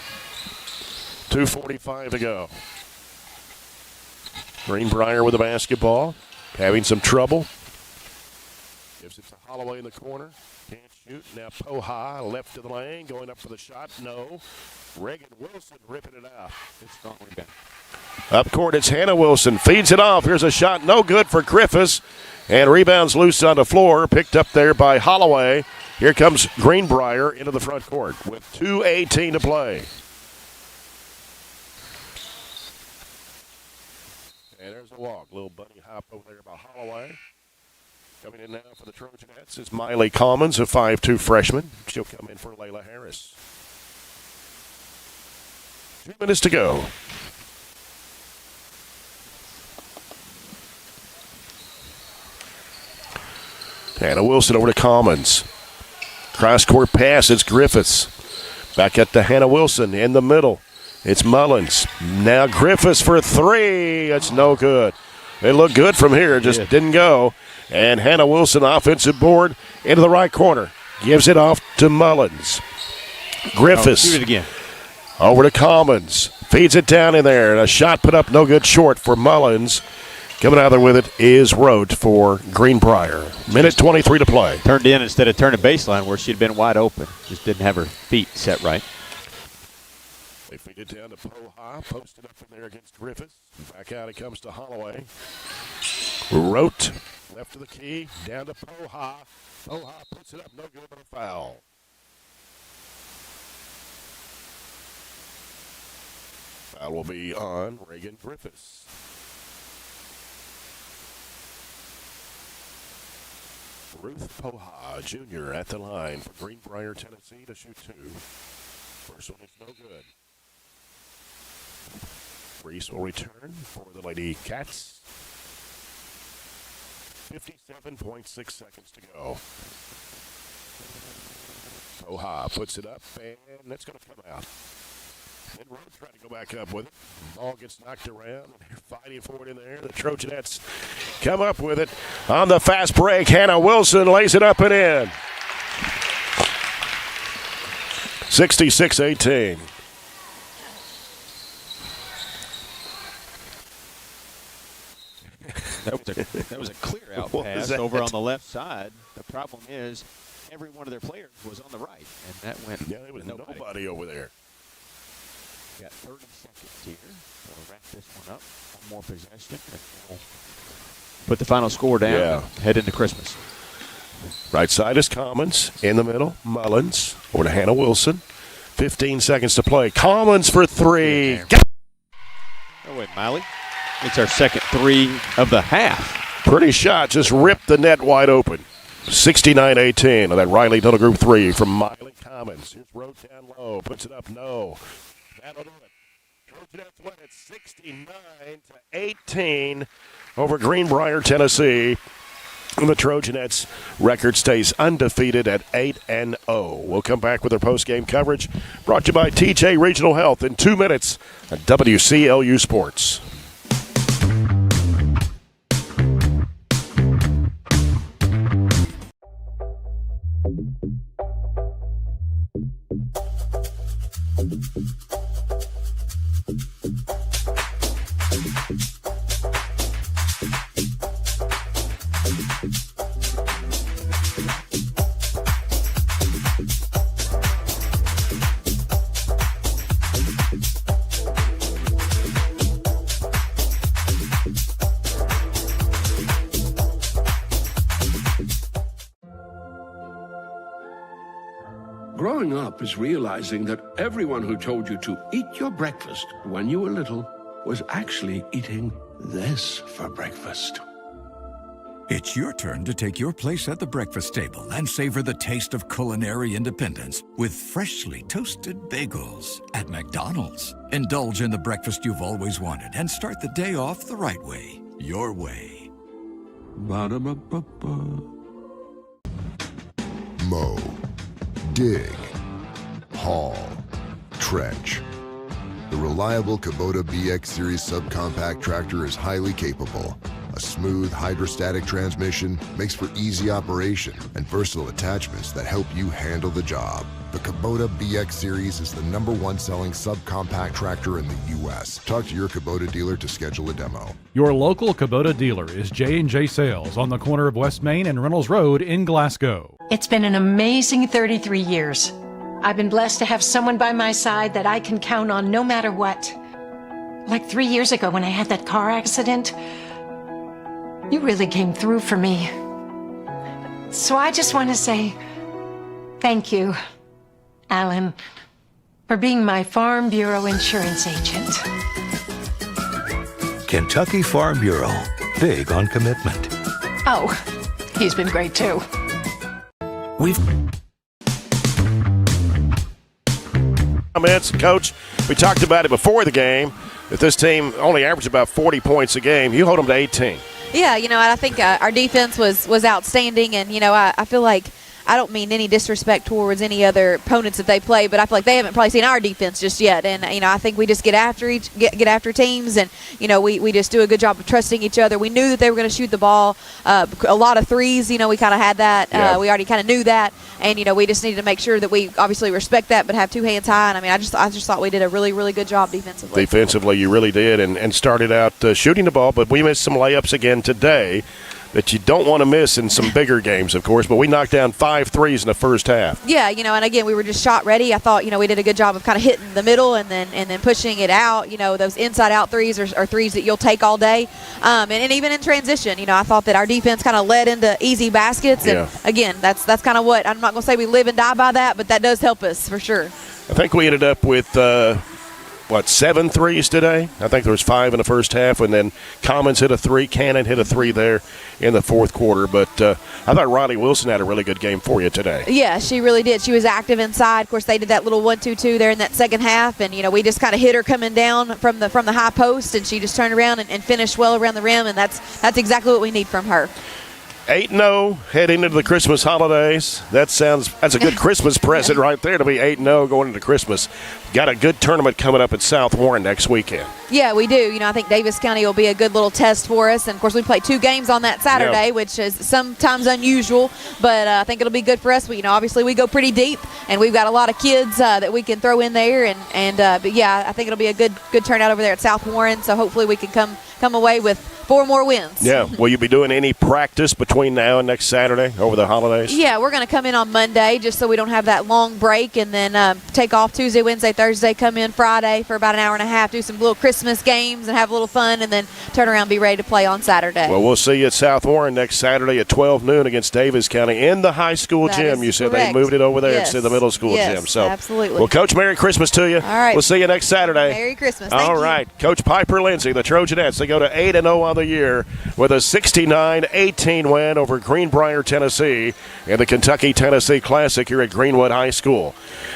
2:45 to go. Greenbrier with the basketball. Having some trouble. Gives it to Holloway in the corner. Can't shoot. Now Poha left to the lane. Going up for the shot. No. Reagan Wilson ripping it out. It's strong rebound. Up court, it's Hannah Wilson. Feeds it off. Here's a shot. No good for Griffiths. And rebounds loose on the floor. Picked up there by Holloway. Here comes Greenbrier into the front court with 2:18 to play. And there's a walk. Little bunny hop over there by Holloway. Coming in now for the Trojanettes is Miley Commons, a 5'2 freshman. She'll come in for Layla Harris. 2 minutes to go. Hannah Wilson over to Commons. Cross-court pass, it's Griffiths. Back at to Hannah Wilson in the middle. It's Mullins. Now Griffiths for three. It's no good. It looked good from here, just didn't go. And Hannah Wilson, offensive board, into the right corner. Gives it off to Mullins. Griffiths. Shoot it again. Over to Commons. Feeds it down in there. And a shot put up no good short for Mullins. Coming out there with it is Rote for Greenbrier. Minute 23 to play. Turned in instead of turning baseline where she'd been wide open. Just didn't have her feet set right. They feed it down to Poha. Posted up in there against Griffiths. Back out it comes to Holloway. Rote. Left to the key. Down to Poha. Poha puts it up. No good but a foul. Foul will be on Reagan Griffiths. Ruth Poha, Jr. at the line for Greenbrier, Tennessee to shoot two. First one is no good. Reese will return for the Lady Cats. 57.6 seconds to go. Poha puts it up, and that's going to come out. And Road trying to go back up with it. Ball gets knocked around. They're fighting for it in there. The Trojanettes come up with it. On the fast break, Hannah Wilson lays it up and in. 66-18. That was a clear out pass over on the left side. The problem is every one of their players was on the right, and that went. Yeah, there was nobody over there. Got 30 seconds here. We'll wrap this one up. One more possession, and we'll put the final score down and head into Christmas. Right side is Commons. In the middle, Mullins. Over to Hannah Wilson. 15 seconds to play. Commons for three. Oh, wait, Miley. It's our second three of the half. Pretty shot. Just ripped the net wide open. 69-18 on that Riley Little Group 3 from Miley Commons. Here's Rote down low. Puts it up. No. That'll do it. Trojanettes win at 69-18 over Greenbrier, Tennessee. And the Trojanettes record stays undefeated at 8-0. We'll come back with our post-game coverage brought to you by TJ Regional Health in 2 minutes at WCLU Sports. Growing up is realizing that everyone who told you to eat your breakfast when you were little was actually eating this for breakfast. It's your turn to take your place at the breakfast table and savor the taste of culinary independence with freshly toasted bagels at McDonald's. Indulge in the breakfast you've always wanted and start the day off the right way, your way. Ba-da-ba-ba-ba. Mow, dig, haul, trench. The reliable Kubota BX Series subcompact tractor is highly capable, a A smooth hydrostatic transmission makes for easy operation and versatile attachments that help you handle the job. The Kubota BX Series is the #1 selling subcompact tractor in the U.S. Talk to your Kubota dealer to schedule a demo. Your local Kubota dealer is J&J Sales on the corner of West Main and Reynolds Road in Glasgow. It's been an amazing 33 years. I've been blessed to have someone by my side that I can count on no matter what. Like 3 years ago when I had that car accident, you really came through for me. So I just want to say thank you, Alan, for being my Farm Bureau insurance agent. Kentucky Farm Bureau, big on commitment. Oh, he's been great too. Comments, Coach, we talked about it before the game, that this team only averaged about 40 points a game. You hold them to 18. Yeah, I think our defense was outstanding, and, I feel like I don't mean any disrespect towards any other opponents that they play, but I feel like they haven't probably seen our defense just yet. And I think we just get after teams, and we just do a good job of trusting each other. We knew that they were going to shoot the ball, a lot of threes. We kind of had that. We already kind of knew that, and we just needed to make sure that we obviously respect that, but have two hands high. And I just thought we did a really, really good job defensively. Defensively, you really did, and started out shooting the ball, but we missed some layups again today that you don't want to miss in some bigger games, of course, but we knocked down 5 threes in the first half. Yeah, and again, we were just shot ready. I thought, we did a good job of kind of hitting the middle and then pushing it out. Those inside-out threes are threes that you'll take all day. And even in transition, I thought that our defense kind of led into easy baskets. And, again, that's kind of what – I'm not going to say we live and die by that, but that does help us for sure. I think we ended up with 7 threes today? I think there was 5 in the first half, and then Commons hit a 3, Cannon hit a 3 there in the fourth quarter. But I thought Riley Wilson had a really good game for you today. Yeah, she really did. She was active inside. Of course, they did that little 1-2-2 there in that second half, and we just kind of hit her coming down from the high post, and she just turned around and finished well around the rim, and that's exactly what we need from her. 8-0 heading into the Christmas holidays. That's a good Christmas present right there to be 8-0 going into Christmas. Got a good tournament coming up at South Warren next weekend. Yeah, we do. I think Davis County will be a good little test for us. And, of course, we play 2 games on that Saturday, which is sometimes unusual. But I think it'll be good for us. Obviously we go pretty deep, and we've got a lot of kids that we can throw in there. But, yeah, I think it'll be a good turnout over there at South Warren. So hopefully we can come away with 4 more wins. Yeah. Will you be doing any practice between now and next Saturday over the holidays? Yeah, we're going to come in on Monday just so we don't have that long break, and then take off Tuesday, Wednesday, Thursday, come in Friday for about an hour and a half, do some little Christmas games and have a little fun, and then turn around and be ready to play on Saturday. Well, we'll see you at South Warren next Saturday at 12 noon against Davis County in the high school gym. You said correct. They moved it over there instead of the middle school gym. So, absolutely. Well, Coach, Merry Christmas to you. All right. We'll see you next Saturday. Merry Christmas. Thank All you. right. Coach Piper Lindsay, the Trojanettes, they go to 8-0 on the year with a 69-18 win over Greenbrier, Tennessee in the Kentucky-Tennessee Classic here at Greenwood High School.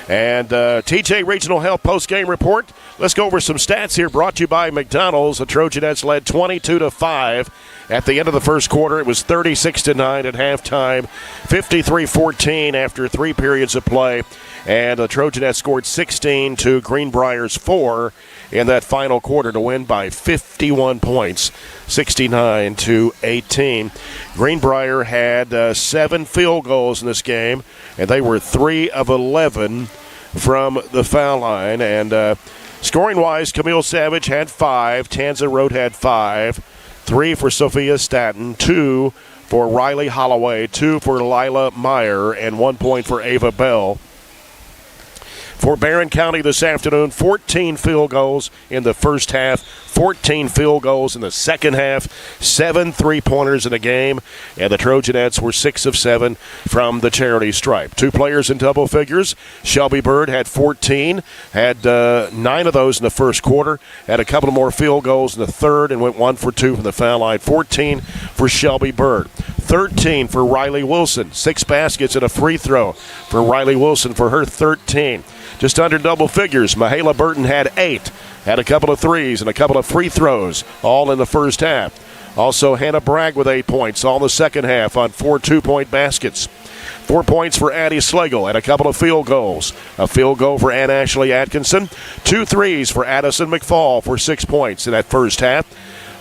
And TJ Regional Health post-game report. Let's go over some stats here brought to you by McDonald's. The Trojanettes led 22-5 at the end of the first quarter. It was 36-9 at halftime, 53-14 after 3 periods of play. And the Trojanettes scored 16 to Greenbrier's 4 in that final quarter to win by 51 points, 69-18. Greenbrier had 7 field goals in this game, and they were 3 of 11 from the foul line. And scoring-wise, Camille Savage had 5, Tanza Road had 5, 3 for Sophia Staton, 2 for Riley Holloway, 2 for Lila Meyer, and 1 point for Ava Bell. For Barren County this afternoon, 14 field goals in the first half, 14 field goals in the second half, 7 3-pointers in the game, and the Trojanettes were 6 of 7 from the charity stripe. 2 players in double figures. Shelby Bird had 14, had 9 of those in the first quarter, had a couple more field goals in the third, and went 1 for 2 from the foul line. 14 for Shelby Bird. 13 for Riley Wilson. 6 baskets and a free throw for Riley Wilson for her 13. Just under double figures, Mahala Burton had 8, had a couple of threes and a couple of free throws, all in the first half. Also, Hannah Bragg with 8 points, all in the second half on 4 2-point baskets. 4 points for Addie Slagle and a couple of field goals. A field goal for Ann Ashley Atkinson. 2 threes for Addison McFall for 6 points in that first half.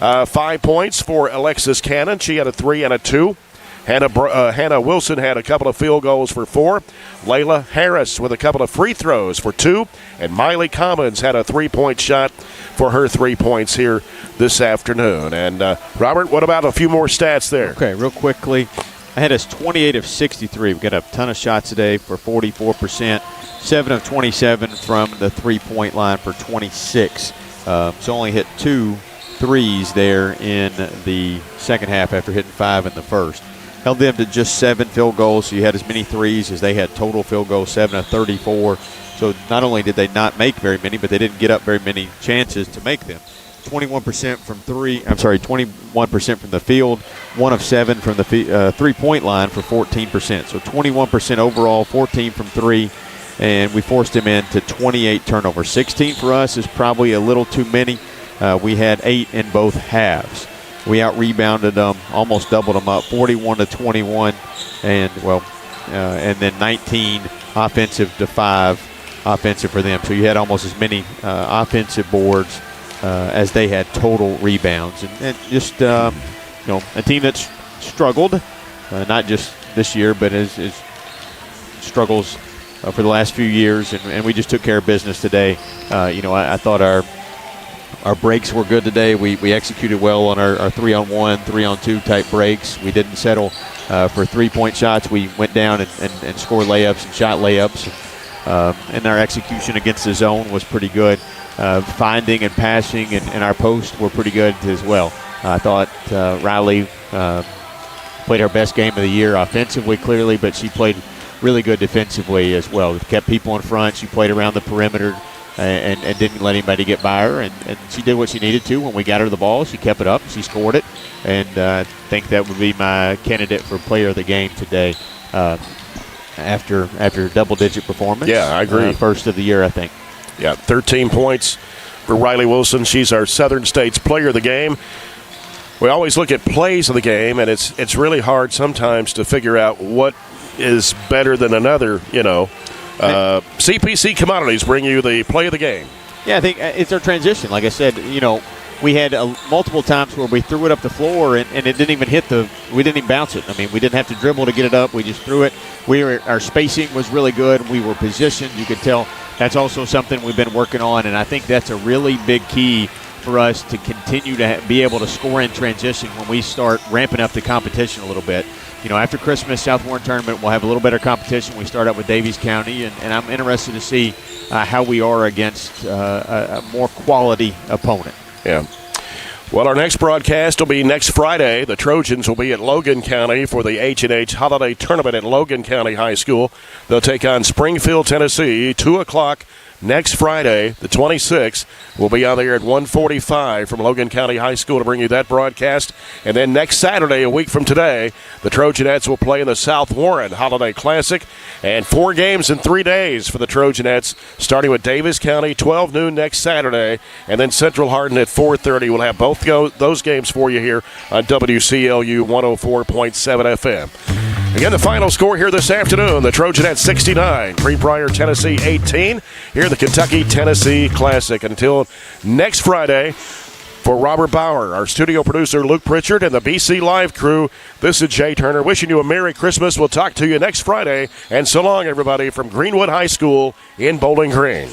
5 points for Alexis Cannon. She had a 3 and a 2. Hannah Wilson had a couple of field goals for 4. Layla Harris with a couple of free throws for 2. And Miley Commons had a 3-point shot for her 3 points here this afternoon. And, Robert, what about a few more stats there? Okay, real quickly. I had us 28 of 63. We've got a ton of shots today for 44%. 7 of 27 from the three-point line for 26. So only hit 2 threes there in the second half after hitting 5 in the first. Held them to just 7 field goals, so you had as many threes as they had total field goals, 7 of 34. So not only did they not make very many, but they didn't get up very many chances to make them. 21% from 21% from the field, 1 of 7 from the three-point line for 14%. So 21% overall, 14 from 3, and we forced them into 28 turnovers. 16 for us is probably a little too many. We had 8 in both halves. We out-rebounded them, almost doubled them up, 41-21, and then 19 offensive to 5 offensive for them. So you had almost as many offensive boards as they had total rebounds. And just, a team that's struggled, not just this year, but is struggles for the last few years, and we just took care of business today. I thought our breaks were good today. We executed well on our 3-on-1, 3-on-2 type breaks. We didn't settle for 3-point shots. We went down and scored layups and shot layups. And our execution against the zone was pretty good. Finding and passing and our posts were pretty good as well. I thought Riley played her best game of the year offensively, clearly, but she played really good defensively as well. Kept people in front. She played around the perimeter. And didn't let anybody get by her, and she did what she needed to. When we got her the ball, she kept it up, she scored it, and I think that would be my candidate for player of the game today after double-digit performance. Yeah, I agree. First of the year, I think. Yeah, 13 points for Riley Wilson. She's our Southern States player of the game. We always look at plays of the game, and it's really hard sometimes to figure out what is better than another, CPC Commodities bring you the play of the game. Yeah, I think it's our transition. Like I said, we had multiple times where we threw it up the floor and it didn't even we didn't even bounce it. I mean, we didn't have to dribble to get it up. We just threw it. Our spacing was really good. We were positioned. You could tell that's also something we've been working on, and I think that's a really big key for us to continue to be able to score in transition when we start ramping up the competition a little bit. After Christmas, South Warren tournament, we'll have a little better competition. We start out with Davies County, and I'm interested to see how we are against a more quality opponent. Yeah. Well, our next broadcast will be next Friday. The Trojans will be at Logan County for the H&H Holiday Tournament at Logan County High School. They'll take on Springfield, Tennessee, 2 o'clock. Next Friday, the 26th, we'll be on there at 1:45 from Logan County High School to bring you that broadcast. And then next Saturday, a week from today, the Trojanettes will play in the South Warren Holiday Classic. And 4 games in 3 days for the Trojanettes, starting with Davis County, 12 noon next Saturday. And then Central Hardin at 4:30. We'll have both those games for you here on WCLU 104.7 FM. Again, the final score here this afternoon, the Trojanettes 69, Greenbrier, Tennessee 18, here at the Kentucky-Tennessee Classic. Until next Friday, for Robert Bauer, our studio producer Luke Pritchard, and the BC Live crew, this is Jay Turner wishing you a Merry Christmas. We'll talk to you next Friday, and so long, everybody, from Greenwood High School in Bowling Green.